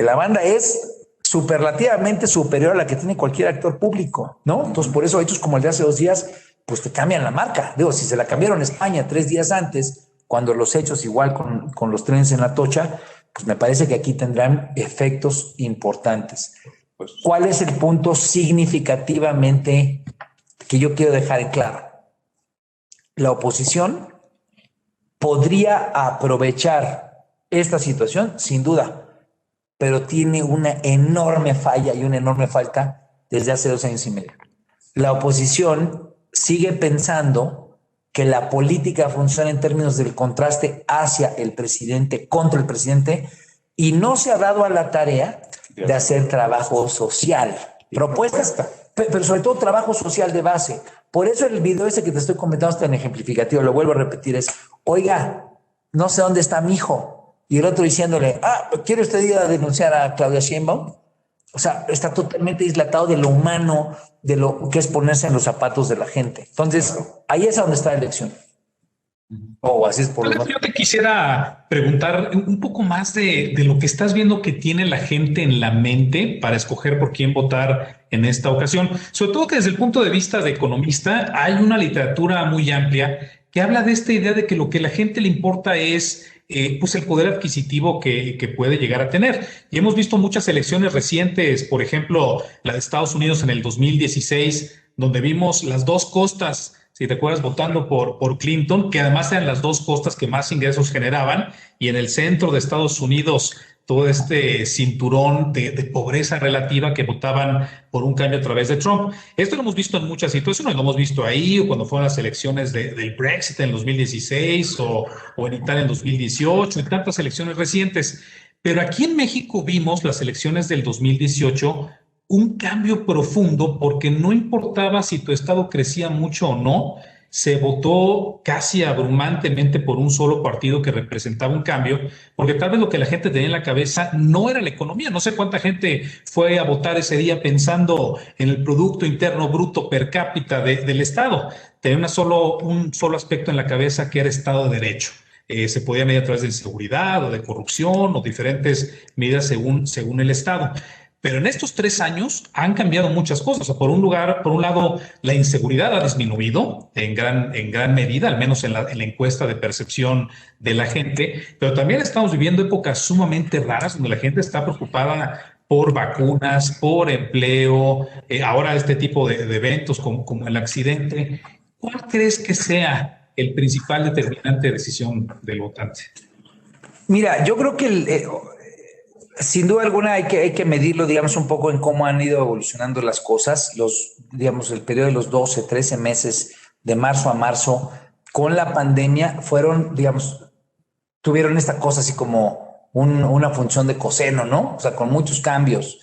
S4: la banda es superlativamente superior a la que tiene cualquier actor público, ¿no? Entonces, por eso hechos como el de hace 2 días, pues te cambian la marca. Digo, si se la cambiaron en España 3 días antes, cuando los hechos igual con los trenes en la Tocha, pues me parece que aquí tendrán efectos importantes. ¿Cuál es el punto significativamente que yo quiero dejar en claro? La oposición podría aprovechar esta situación, sin duda, pero tiene una enorme falla y una enorme falta desde hace 2 años y medio. La oposición sigue pensando que la política funciona en términos del contraste hacia el presidente, contra el presidente, y no se ha dado a la tarea de hacer trabajo social, propuestas, pero sobre todo trabajo social de base. Por eso el video ese que te estoy comentando es tan ejemplificativo, lo vuelvo a repetir, es, oiga, no sé dónde está mi hijo. Y el otro diciéndole, ¿quiere usted ir a denunciar a Claudia Sheinbaum? O sea, está totalmente dislatado de lo humano, de lo que es ponerse en los zapatos de la gente. Entonces, ahí es a donde está la elección. O así es por lo menos.
S1: Yo te quisiera preguntar un poco más de lo que estás viendo que tiene la gente en la mente para escoger por quién votar en esta ocasión. Sobre todo que desde el punto de vista de economista hay una literatura muy amplia que habla de esta idea de que lo que a la gente le importa es pues el poder adquisitivo que puede llegar a tener. Y hemos visto muchas elecciones recientes, por ejemplo, la de Estados Unidos en el 2016, donde vimos las dos costas, si te acuerdas, votando por Clinton, que además eran las dos costas que más ingresos generaban, y en el centro de Estados Unidos todo este cinturón de pobreza relativa que votaban por un cambio a través de Trump. Esto lo hemos visto en muchas situaciones, lo hemos visto ahí, o cuando fueron las elecciones del Brexit en 2016, o en Italia en 2018, en tantas elecciones recientes. Pero aquí en México vimos las elecciones del 2018 un cambio profundo, porque no importaba si tu estado crecía mucho o no, se votó casi abrumantemente por un solo partido que representaba un cambio, porque tal vez lo que la gente tenía en la cabeza no era la economía. No sé cuánta gente fue a votar ese día pensando en el Producto Interno Bruto per cápita del estado. Tenía un solo aspecto en la cabeza, que era Estado de Derecho. Se podía medir a través de inseguridad o de corrupción o diferentes medidas según el estado. Pero en estos 3 años han cambiado muchas cosas. O sea, por un lado, la inseguridad ha disminuido en gran medida, al menos en la encuesta de percepción de la gente, pero también estamos viviendo épocas sumamente raras donde la gente está preocupada por vacunas, por empleo, ahora este tipo de eventos como el accidente. ¿Cuál crees que sea el principal determinante de decisión del votante?
S4: Mira, yo creo que sin duda alguna hay que medirlo, digamos, un poco en cómo han ido evolucionando las cosas. El periodo de los 12, 13 meses de marzo a marzo con la pandemia tuvieron esta cosa así como una función de coseno, ¿no? O sea, con muchos cambios.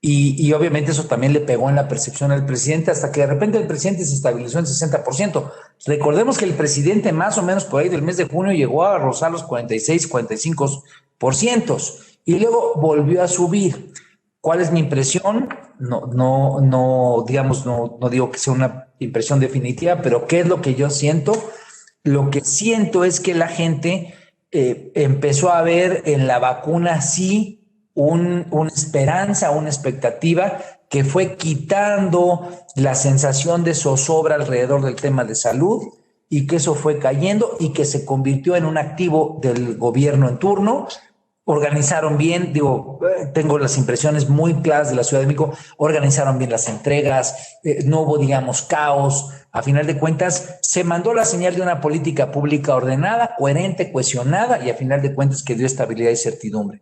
S4: Y obviamente eso también le pegó en la percepción al presidente, hasta que de repente el presidente se estabilizó en 60%. Recordemos que el presidente más o menos por ahí del mes de junio llegó a rozar los 46, 45%. Y luego volvió a subir. ¿Cuál es mi impresión? No digo que sea una impresión definitiva, pero ¿qué es lo que yo siento? Lo que siento es que la gente empezó a ver en la vacuna sí una esperanza, una expectativa que fue quitando la sensación de zozobra alrededor del tema de salud, y que eso fue cayendo y que se convirtió en un activo del gobierno en turno. Organizaron bien, tengo las impresiones muy claras de la Ciudad de México, organizaron bien las entregas, no hubo, caos. A final de cuentas, se mandó la señal de una política pública ordenada, coherente, cohesionada, y a final de cuentas que dio estabilidad y certidumbre.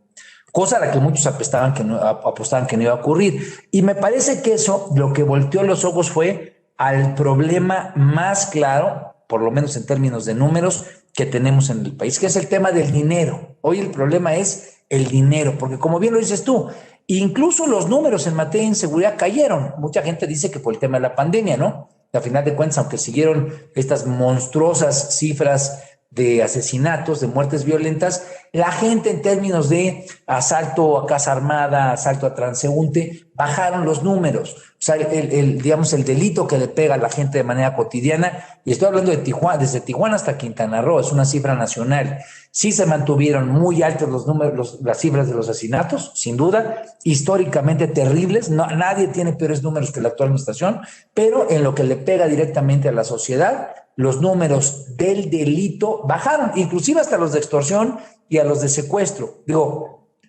S4: Cosa a la que muchos apostaban que no iba a ocurrir. Y me parece que eso lo que volteó los ojos fue al problema más claro, por lo menos en términos de números, que tenemos en el país, que es el tema del dinero. Hoy el problema es el dinero, porque como bien lo dices tú, incluso los números en materia de inseguridad cayeron. Mucha gente dice que por el tema de la pandemia, ¿no? A final de cuentas, aunque siguieron estas monstruosas cifras de asesinatos, de muertes violentas, la gente en términos de asalto a casa armada, asalto a transeúnte, bajaron los números. O sea, el delito que le pega a la gente de manera cotidiana, y estoy hablando de Tijuana, desde Tijuana hasta Quintana Roo, es una cifra nacional. Sí se mantuvieron muy altos los números, las cifras de los asesinatos, sin duda, históricamente terribles. Nadie tiene peores números que la actual administración, pero en lo que le pega directamente a la sociedad, los números del delito bajaron, inclusive hasta los de extorsión y a los de secuestro.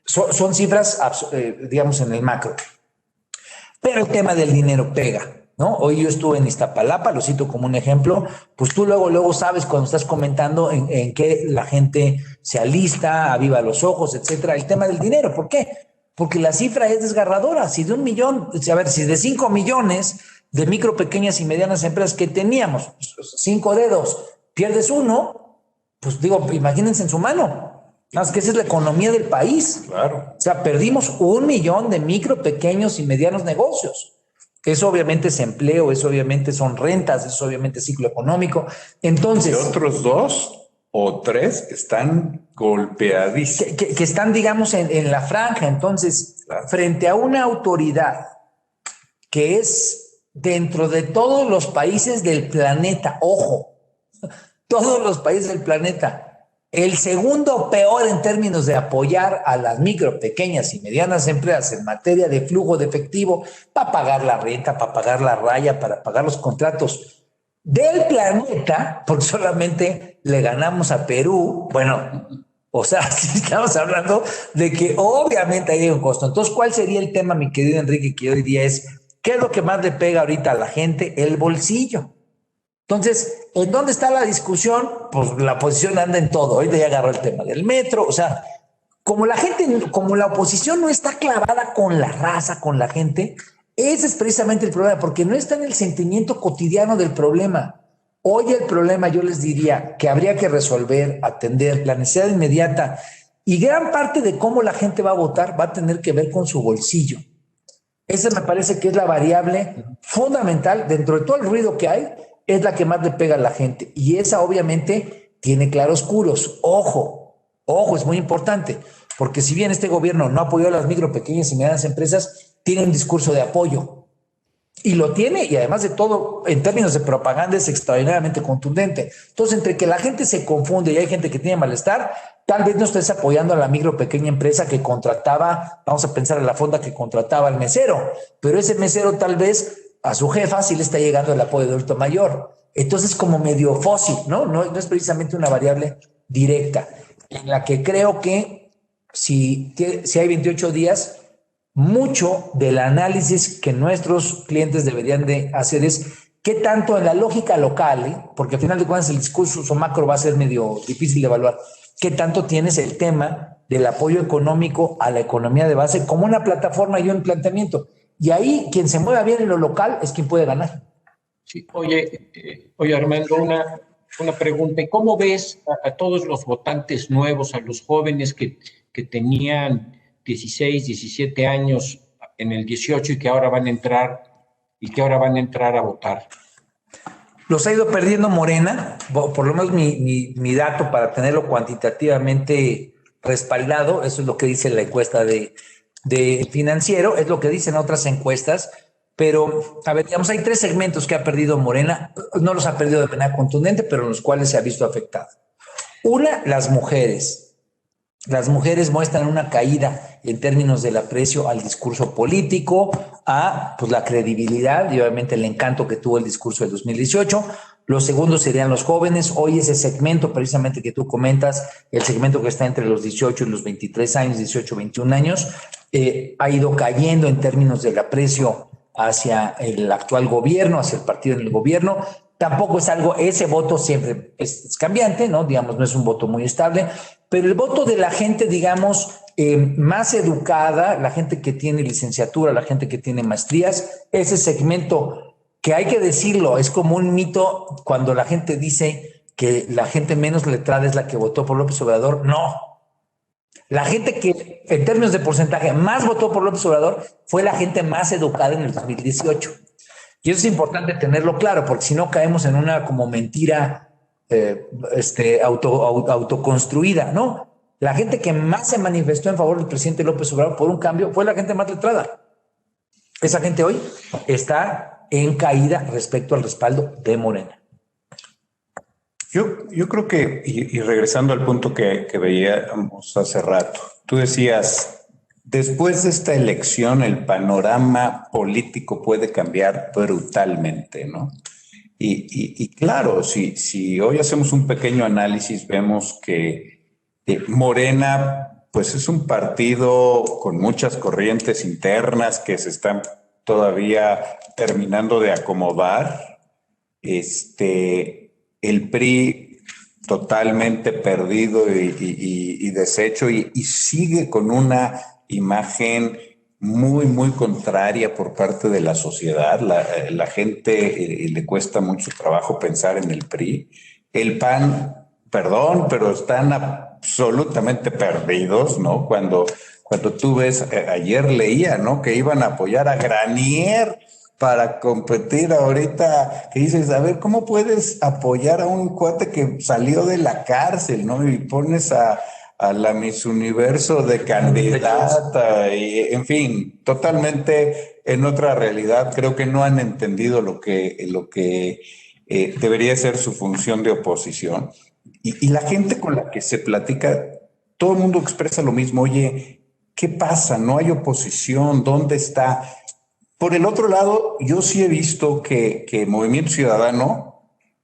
S4: Son cifras, en el macro. Pero el tema del dinero pega, ¿no? Hoy yo estuve en Iztapalapa, lo cito como un ejemplo, pues tú luego sabes cuando estás comentando en qué la gente se alista, aviva los ojos, etcétera, el tema del dinero. ¿Por qué? Porque la cifra es desgarradora. Si de 1 millón, si de 5 millones de micro, pequeñas y medianas empresas que teníamos, 5 dedos, pierdes uno, pues imagínense en su mano. Más que esa es la economía del país.
S3: Claro.
S4: O sea, perdimos 1 millón de micro, pequeños y medianos negocios. Eso obviamente es empleo, eso obviamente son rentas, eso obviamente es ciclo económico. Entonces,
S3: y otros 2 o 3 están golpeadísimos.
S4: Que están, digamos, en la franja. Entonces, frente a una autoridad que es dentro de todos los países del planeta, ojo, todos los países del planeta, el segundo peor en términos de apoyar a las micro, pequeñas y medianas empresas en materia de flujo de efectivo para pagar la renta, para pagar la raya, para pagar los contratos del planeta, porque solamente le ganamos a Perú. Bueno, o sea, sí estamos hablando de que obviamente hay un costo. Entonces, ¿cuál sería el tema, mi querido Enrique, que hoy día es, qué es lo que más le pega ahorita a la gente? El bolsillo. Entonces, ¿en dónde está la discusión? Pues la oposición anda en todo. Ahorita ya agarró el tema del metro. O sea, como la gente, como la oposición no está clavada con la raza, con la gente, ese es precisamente el problema, porque no está en el sentimiento cotidiano del problema. Hoy el problema, yo les diría, que habría que resolver, atender la necesidad inmediata, y gran parte de cómo la gente va a votar va a tener que ver con su bolsillo. Esa me parece que es la variable fundamental dentro de todo el ruido que hay. Es la que más le pega a la gente. Y esa obviamente tiene claroscuros. Ojo, es muy importante. Porque si bien este gobierno no apoyó a las micro, pequeñas y medianas empresas, tiene un discurso de apoyo. Y lo tiene, y además de todo, en términos de propaganda es extraordinariamente contundente. Entonces, entre que la gente se confunde y hay gente que tiene malestar, tal vez no estés apoyando a la micro, pequeña empresa que contrataba, vamos a pensar en la fonda que contrataba al mesero, pero ese mesero tal vez a su jefa sí le está llegando el apoyo de adulto mayor. Entonces, como medio fósil, ¿no? No es precisamente una variable directa, en la que creo que si hay 28 días, mucho del análisis que nuestros clientes deberían de hacer es qué tanto en la lógica local, porque al final de cuentas el discurso macro va a ser medio difícil de evaluar, qué tanto tienes el tema del apoyo económico a la economía de base como una plataforma y un planteamiento. Y ahí quien se mueva bien en lo local es quien puede ganar.
S2: Sí, oye, Armando, una pregunta. ¿Cómo ves a todos los votantes nuevos, a los jóvenes que tenían 16, 17 años en el 18 y que ahora van a entrar a votar?
S4: Los ha ido perdiendo Morena, por lo menos mi dato para tenerlo cuantitativamente respaldado, eso es lo que dice la encuesta de Financiero, es lo que dicen otras encuestas, pero a ver, digamos, hay 3 segmentos que ha perdido Morena, no los ha perdido de manera contundente, pero en los cuales se ha visto afectado. Una, las mujeres. Las mujeres muestran una caída en términos del aprecio al discurso político, a pues, la credibilidad y obviamente el encanto que tuvo el discurso del 2018. Los segundos serían los jóvenes. Hoy ese segmento precisamente que tú comentas, el segmento que está entre los 18 y los 23 años, 18, 21 años, ha ido cayendo en términos del aprecio hacia el actual gobierno, hacia el partido en el gobierno. Tampoco es algo, ese voto siempre es cambiante, ¿no? Digamos, no es un voto muy estable, pero el voto de la gente, digamos, más educada, la gente que tiene licenciatura, la gente que tiene maestrías, ese segmento que hay que decirlo, es como un mito cuando la gente dice que la gente menos letrada es la que votó por López Obrador. No. La gente que, en términos de porcentaje, más votó por López Obrador fue la gente más educada en el 2018. Y eso es importante tenerlo claro, porque si no caemos en una como mentira autoconstruida, ¿no? La gente que más se manifestó en favor del presidente López Obrador por un cambio fue la gente más letrada. Esa gente hoy está en caída respecto al respaldo de Morena.
S3: Yo creo que, y regresando al punto que veíamos hace rato, tú decías, después de esta elección el panorama político puede cambiar brutalmente, ¿no? Y claro, si hoy hacemos un pequeño análisis, vemos que Morena, pues es un partido con muchas corrientes internas que se están todavía terminando de acomodar. El PRI totalmente perdido y deshecho y sigue con una imagen muy, muy contraria por parte de la sociedad. La gente le cuesta mucho trabajo pensar en el PRI. El PAN, perdón, pero están absolutamente perdidos, ¿no? Cuando tú ves, ayer leía, ¿no? Que iban a apoyar a Granier para competir ahorita, que dices, a ver, ¿cómo puedes apoyar a un cuate que salió de la cárcel, ¿no? Y pones a a la Miss Universo de candidata, y en fin, totalmente en otra realidad. Creo que no han entendido lo que debería ser su función de oposición. Y la gente con la que se platica, todo el mundo expresa lo mismo. Oye, ¿qué pasa? No hay oposición, ¿dónde está? Por el otro lado, yo sí he visto que Movimiento Ciudadano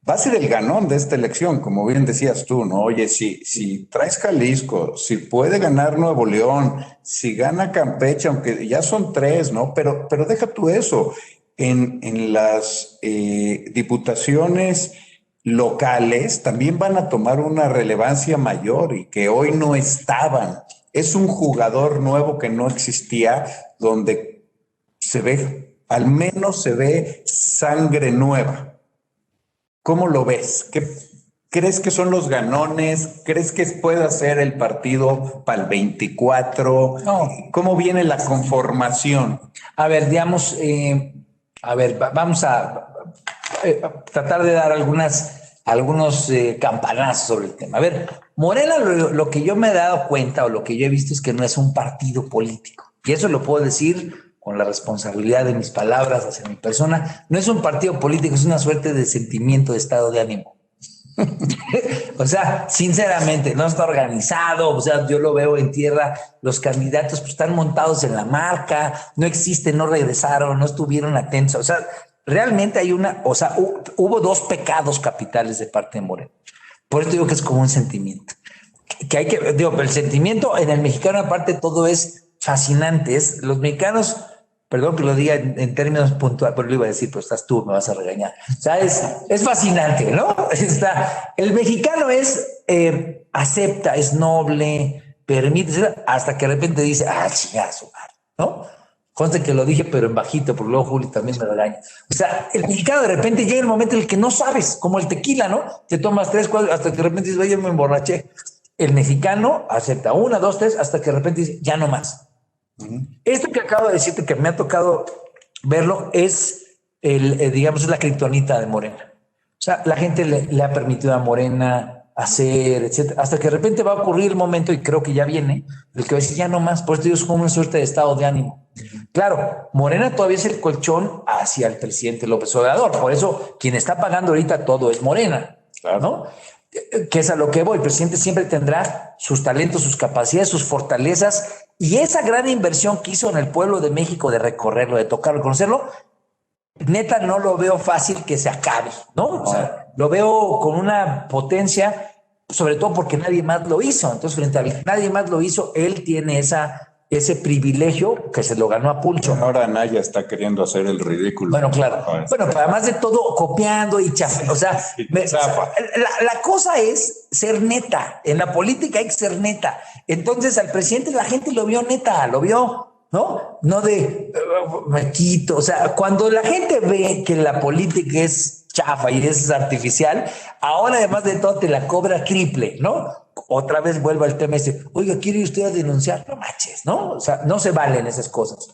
S3: va a ser el ganón de esta elección, como bien decías tú, ¿no? Oye, si traes Jalisco, si puede ganar Nuevo León, si gana Campeche, aunque ya son 3, ¿no? Pero deja tú eso. En las diputaciones locales también van a tomar una relevancia mayor y que hoy no estaban. Es un jugador nuevo que no existía, donde se ve, al menos se ve sangre nueva. ¿Cómo lo ves? ¿Qué crees que son los ganones? ¿Crees que puede hacer el partido para el 24?
S4: No.
S3: ¿Cómo viene la conformación?
S4: A ver, digamos, vamos a tratar de dar algunos campanazos sobre el tema. A ver, Morena, lo que yo me he dado cuenta o lo que yo he visto es que no es un partido político. Y eso lo puedo decir con la responsabilidad de mis palabras hacia mi persona. No es un partido político, es una suerte de sentimiento, de estado de ánimo. O sea, sinceramente, no está organizado. O sea, yo lo veo en tierra, los candidatos pues, están montados en la marca, no existen, no regresaron, no estuvieron atentos. O sea, realmente hubo 2 pecados capitales de parte de Morena. Por eso digo que es como un sentimiento. Pero el sentimiento en el mexicano, aparte, todo es fascinante. Los mexicanos, perdón que lo diga en términos puntuales, pero lo iba a decir, pero estás tú, me vas a regañar. O sea, es fascinante, ¿no? El mexicano acepta, es noble, permite, hasta que de repente dice, chingazo, ¿no? Conste que lo dije, pero en bajito, porque luego Juli también me regaña. O sea, el mexicano de repente llega el momento en el que no sabes, como el tequila, ¿no? Te tomas 3, 4, hasta que de repente dices, oye, me emborraché. El mexicano acepta 1, 2, 3, hasta que de repente dice, ya no más. Esto que acabo de decirte, que me ha tocado verlo, es digamos, es la kriptonita de Morena. O sea, la gente le ha permitido a Morena hacer, etcétera, hasta que de repente va a ocurrir el momento, y creo que ya viene, el que va a decir ya no más. Por eso digo, es como una suerte de estado de ánimo. Claro, Morena todavía es el colchón hacia el presidente López Obrador. Por eso quien está pagando ahorita todo es Morena, claro, ¿no? Que es a lo que voy. El presidente siempre tendrá sus talentos, sus capacidades, sus fortalezas, y esa gran inversión que hizo en el pueblo de México de recorrerlo, de tocarlo, de conocerlo, neta no lo veo fácil que se acabe, ¿no? O sea, lo veo con una potencia, sobre todo porque nadie más lo hizo. Entonces, frente a nadie más lo hizo, él tiene ese privilegio que se lo ganó a pulso.
S3: Ahora Anaya está queriendo hacer el ridículo.
S4: Bueno, claro. Bueno, pero además de todo, copiando y chafa. O sea, la cosa es ser neta. En la política hay que ser neta. Entonces, al presidente la gente lo vio neta, lo vio, ¿no? No de me quito. O sea, cuando la gente ve que la política es chafa y es artificial, ahora además de todo te la cobra triple, ¿no? Otra vez vuelvo al tema ese, oiga, ¿quiere usted a denunciar? No manches, ¿no? O sea, no se valen esas cosas.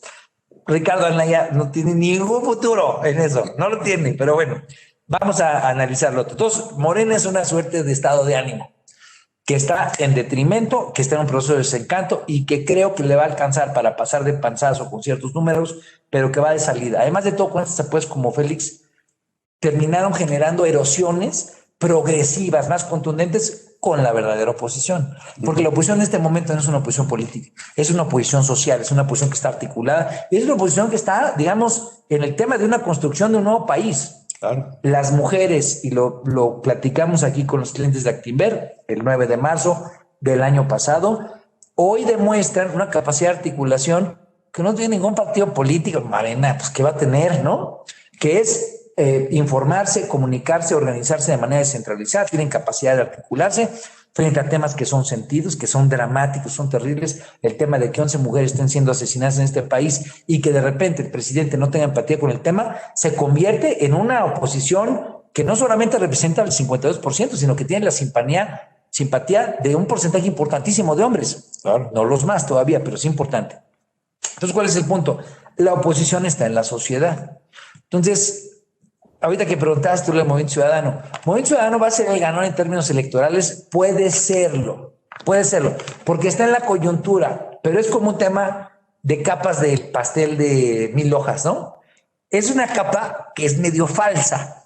S4: Ricardo Anaya no tiene ningún futuro en eso, no lo tiene, pero bueno, vamos a analizarlo. Entonces, Morena es una suerte de estado de ánimo que está en detrimento, que está en un proceso de desencanto y que creo que le va a alcanzar para pasar de panzazo con ciertos números, pero que va de salida. Además de todo, con estas apuestas como Félix, terminaron generando erosiones progresivas, más contundentes con la verdadera oposición. Porque la oposición en este momento no es una oposición política, es una oposición social, es una oposición que está articulada, es una oposición que está, digamos, en el tema de una construcción de un nuevo país. Claro. Las mujeres, y lo platicamos aquí con los clientes de Actinver el 9 de marzo del año pasado, hoy demuestran una capacidad de articulación que no tiene ningún partido político, Morena, pues que va a tener, ¿no? Que es informarse, comunicarse, organizarse de manera descentralizada, tienen capacidad de articularse frente a temas que son sentidos, que son dramáticos, son terribles. El tema de que 11 mujeres estén siendo asesinadas en este país y que de repente el presidente no tenga empatía con el tema, se convierte en una oposición que no solamente representa el 52%, sino que tiene la simpatía de un porcentaje importantísimo de hombres. Claro. No los más todavía, pero es importante. Entonces, ¿cuál es el punto? La oposición está en la sociedad. Entonces, ahorita que preguntaste tú el Movimiento Ciudadano va a ser el ganador en términos electorales, puede serlo, Puede serlo, porque está en la coyuntura, pero es como un tema de capas del pastel de 1000 hojas, ¿no? Es una capa que es medio falsa,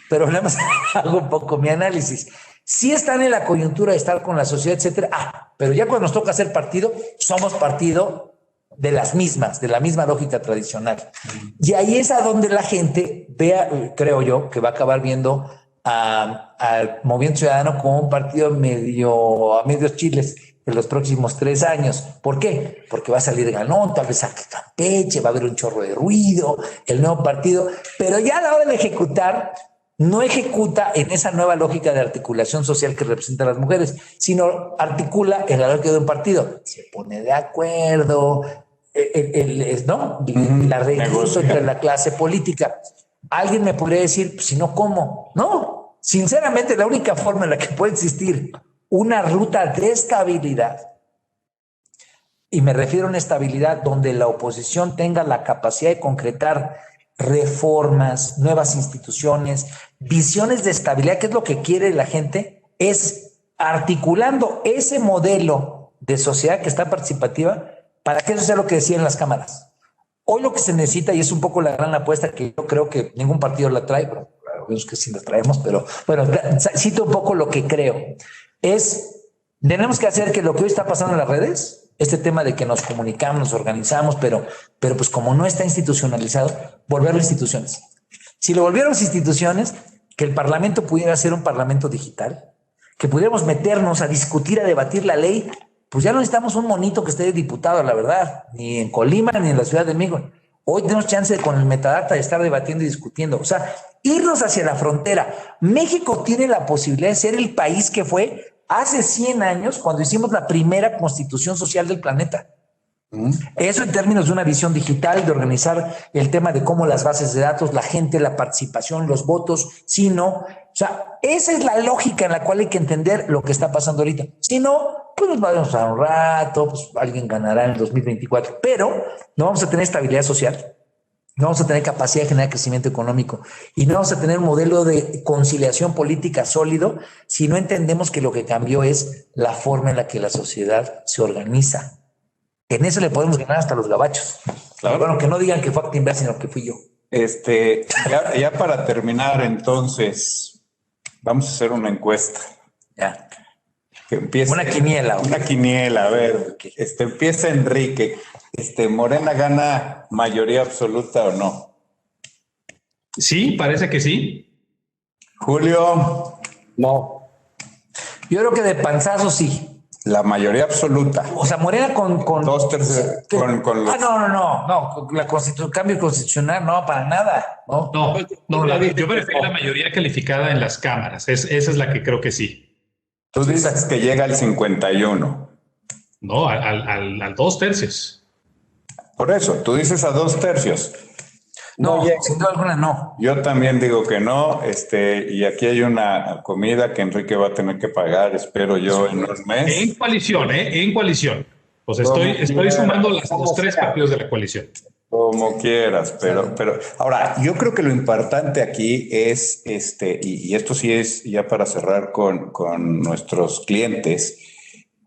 S4: pero nada más hago un poco mi análisis. Sí están en la coyuntura de estar con la sociedad, etcétera. Pero ya cuando nos toca hacer partido, somos partido de las mismas, de la misma lógica tradicional. Y ahí es a donde la gente vea, creo yo, que va a acabar viendo al Movimiento Ciudadano como un partido a medios chiles en los próximos 3 años. ¿Por qué? Porque va a salir ganón, tal vez a Campeche, va a haber un chorro de ruido, el nuevo partido, pero ya a la hora de ejecutar, no ejecuta en esa nueva lógica de articulación social que representa a las mujeres, sino articula en la lógica de un partido. Se pone de acuerdo, ¿no? La renegocio entre la clase política. Alguien me podría decir, pues, si no, ¿cómo? No, sinceramente la única forma en la que puede existir una ruta de estabilidad, y me refiero a una estabilidad donde la oposición tenga la capacidad de concretar reformas, nuevas instituciones, visiones de estabilidad, que es lo que quiere la gente, es articulando ese modelo de sociedad que está participativa para que eso sea lo que decían las cámaras. Hoy lo que se necesita, y es un poco la gran apuesta que yo creo que ningún partido la trae, pero vemos que sí la traemos, pero bueno, cito un poco lo que creo, tenemos que hacer que lo que hoy está pasando en las redes, este tema de que nos comunicamos, nos organizamos, pero pues como no está institucionalizado, volverlo instituciones. Si lo volviéramos instituciones, que el Parlamento pudiera ser un Parlamento digital, que pudiéramos meternos a discutir, a debatir la ley, pues ya no necesitamos un monito que esté de diputado, la verdad, ni en Colima ni en la Ciudad de México. Hoy tenemos chance de, con el metadata, de estar debatiendo y discutiendo. O sea, irnos hacia la frontera. México tiene la posibilidad de ser el país que fue hace 100 años cuando hicimos la primera constitución social del planeta. Eso en términos de una visión digital, de organizar el tema de cómo las bases de datos, la gente, la participación, los votos, si no, o sea, esa es la lógica en la cual hay que entender lo que está pasando ahorita. Si no, pues nos vamos a un rato, pues alguien ganará en el 2024, pero no vamos a tener estabilidad social, no vamos a tener capacidad de generar crecimiento económico y no vamos a tener un modelo de conciliación política sólido si no entendemos que lo que cambió es la forma en la que la sociedad se organiza. En eso le podemos ganar hasta los gabachos. Claro. Bueno, que no digan que fue Actinver, sino que fui yo.
S3: Ya para terminar, entonces, vamos a hacer una encuesta.
S4: Ya.
S3: Que empiece,
S4: una quiniela.
S3: Una quiniela, a ver. Empieza Enrique. ¿Morena gana mayoría absoluta o no?
S1: Sí, parece que sí.
S3: Julio.
S2: No.
S3: Yo creo que de panzazo sí. La mayoría absoluta.
S4: O sea, Morena con
S3: 2/3 con los...
S4: No, cambio constitucional, no, para nada.
S1: No, yo me refiero a la mayoría calificada en las cámaras. Esa es la que creo que sí.
S3: Tú dices que llega al 51.
S1: No, al 2/3.
S3: Por eso, tú dices a 2/3.
S4: No, sin duda alguna no.
S3: Yo también digo que no, y aquí hay una comida que Enrique va a tener que pagar, espero yo, en un mes.
S1: En coalición, en coalición. Pues estoy sumando los 3 partidos de la coalición.
S3: Como quieras, pero ahora, yo creo que lo importante aquí es, y esto sí es ya para cerrar con nuestros clientes.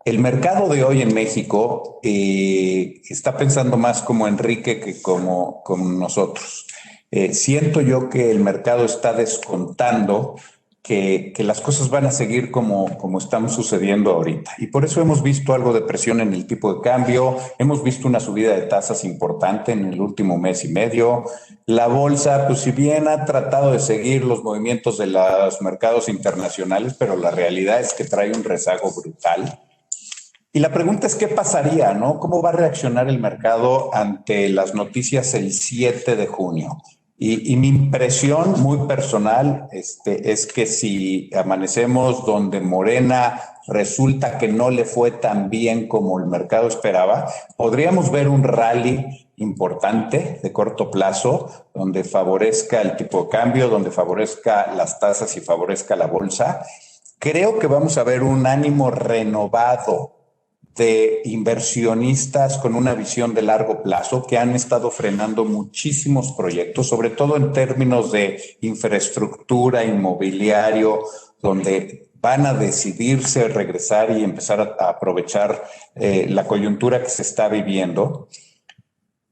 S3: El mercado de hoy en México está pensando más como Enrique que como nosotros. Siento yo que el mercado está descontando que las cosas van a seguir como están sucediendo ahorita. Y por eso hemos visto algo de presión en el tipo de cambio, hemos visto una subida de tasas importante en el último mes y medio. La bolsa, pues si bien ha tratado de seguir los movimientos de los mercados internacionales, pero la realidad es que trae un rezago brutal. Y la pregunta es, ¿qué pasaría, no? ¿Cómo va a reaccionar el mercado ante las noticias el 7 de junio? Y mi impresión muy personal es que si amanecemos donde Morena resulta que no le fue tan bien como el mercado esperaba, podríamos ver un rally importante de corto plazo, donde favorezca el tipo de cambio, donde favorezca las tasas y favorezca la bolsa. Creo que vamos a ver un ánimo renovado de inversionistas con una visión de largo plazo que han estado frenando muchísimos proyectos, sobre todo en términos de infraestructura, inmobiliario, donde van a decidirse regresar y empezar a aprovechar la coyuntura que se está viviendo,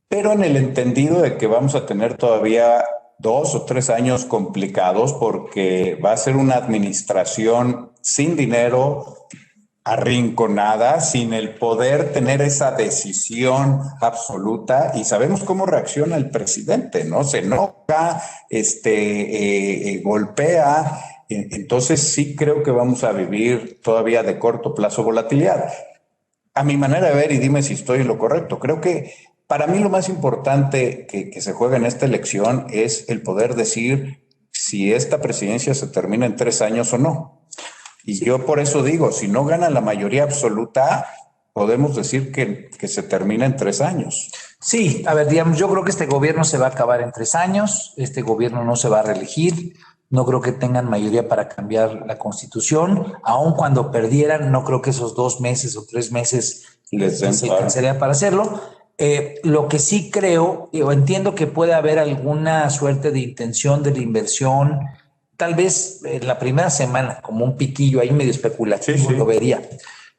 S3: pero en el entendido de que vamos a tener todavía 2 o 3 años complicados porque va a ser una administración sin dinero, arrinconada, sin el poder tener esa decisión absoluta, y sabemos cómo reacciona el presidente, ¿no? Se enoja, golpea, entonces sí creo que vamos a vivir todavía de corto plazo volatilidad. A mi manera de ver, y dime si estoy en lo correcto, creo que para mí lo más importante que se juega en esta elección es el poder decir si esta presidencia se termina en 3 años o no. Y yo por eso digo, si no gana la mayoría absoluta, podemos decir que se termina en 3 años.
S4: Sí, a ver, digamos, yo creo que este gobierno se va a acabar en 3 años, este gobierno no se va a reelegir, no creo que tengan mayoría para cambiar la Constitución, aun cuando perdieran, no creo que esos 2 meses o 3 meses les alcanzaría para hacerlo. Lo que sí creo, o entiendo que puede haber alguna suerte de intención de la inversión, tal vez en la primera semana, como un piquillo ahí medio especulativo, sí. Lo vería.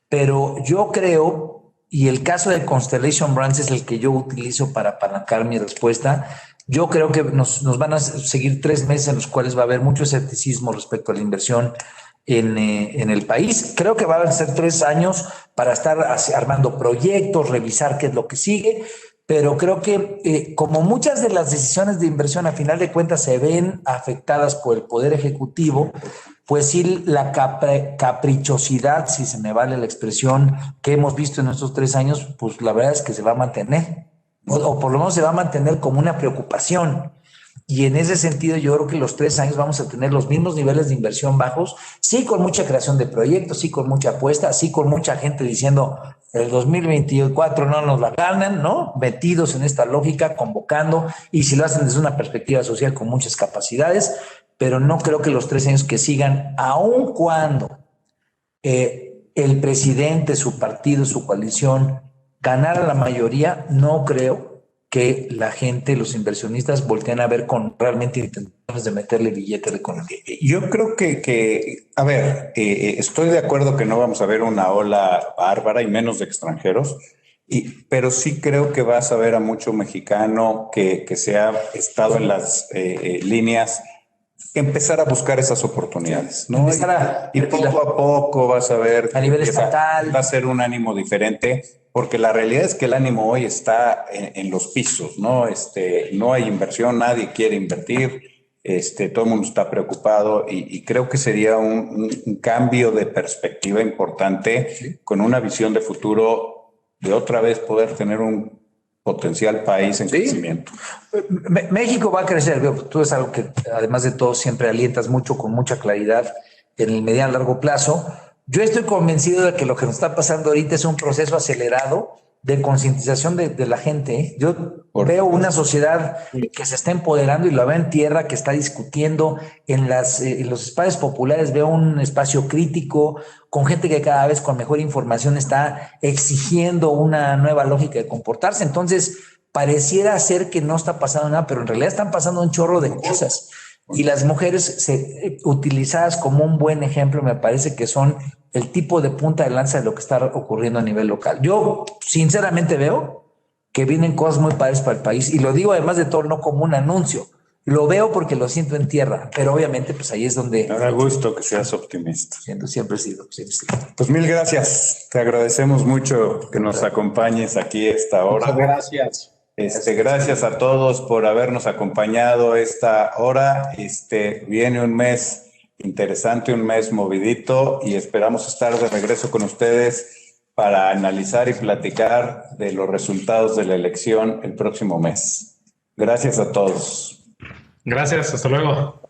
S4: Pero yo creo, y el caso de Constellation Brands es el que yo utilizo para apalancar mi respuesta, yo creo que nos van a seguir 3 meses en los cuales va a haber mucho escepticismo respecto a la inversión en el país. Creo que van a ser 3 años para estar armando proyectos, revisar qué es lo que sigue, pero creo que como muchas de las decisiones de inversión a final de cuentas se ven afectadas por el Poder Ejecutivo, pues sí, la caprichosidad, si se me vale la expresión, que hemos visto en estos 3 años, pues la verdad es que se va a mantener, o por lo menos se va a mantener como una preocupación. Y en ese sentido yo creo que los 3 años vamos a tener los mismos niveles de inversión bajos, sí con mucha creación de proyectos, sí con mucha apuesta, sí con mucha gente diciendo el 2024 no nos la ganan, ¿no? Metidos en esta lógica, convocando, y si lo hacen desde una perspectiva social con muchas capacidades, pero no creo que los 3 años que sigan, aun cuando el presidente, su partido, su coalición ganara la mayoría, no creo que la gente, los inversionistas volteen a ver con realmente intenciones de meterle billete de economía.
S3: Yo creo que a ver, estoy de acuerdo que no vamos a ver una ola bárbara y menos de extranjeros, pero sí creo que vas a ver a mucho mexicano que se ha estado en las líneas, empezar a buscar esas oportunidades, ¿no? Y poco a poco vas a ver
S4: a nivel estatal
S3: va a ser un ánimo diferente, porque la realidad es que el ánimo hoy está en los pisos, ¿no? No hay inversión, nadie quiere invertir, todo el mundo está preocupado, y creo que sería un cambio de perspectiva importante, ¿sí? Con una visión de futuro, de otra vez poder tener un potencial país en crecimiento.
S4: México va a crecer, tú es algo que además de todo siempre alientas mucho, con mucha claridad en el mediano y largo plazo. Yo estoy convencido de que lo que nos está pasando ahorita es un proceso acelerado de concientización de la gente. Yo veo una sociedad que se está empoderando, y lo veo en tierra, que está discutiendo en los espacios populares. Veo un espacio crítico con gente que cada vez con mejor información está exigiendo una nueva lógica de comportarse. Entonces, pareciera ser que no está pasando nada, pero en realidad están pasando un chorro de cosas. Y las mujeres utilizadas como un buen ejemplo, me parece que son el tipo de punta de lanza de lo que está ocurriendo a nivel local. Yo sinceramente veo que vienen cosas muy padres para el país, y lo digo además de todo no como un anuncio, lo veo porque lo siento en tierra, pero obviamente pues ahí es donde...
S3: Me da gusto que seas optimista.
S4: Siempre he sido.
S3: Pues mil gracias, te agradecemos mucho que nos acompañes aquí a esta hora.
S2: Muchas gracias.
S3: Gracias a todos por habernos acompañado esta hora. Viene un mes interesante, un mes movidito, y esperamos estar de regreso con ustedes para analizar y platicar de los resultados de la elección el próximo mes. Gracias a todos.
S1: Gracias, hasta luego.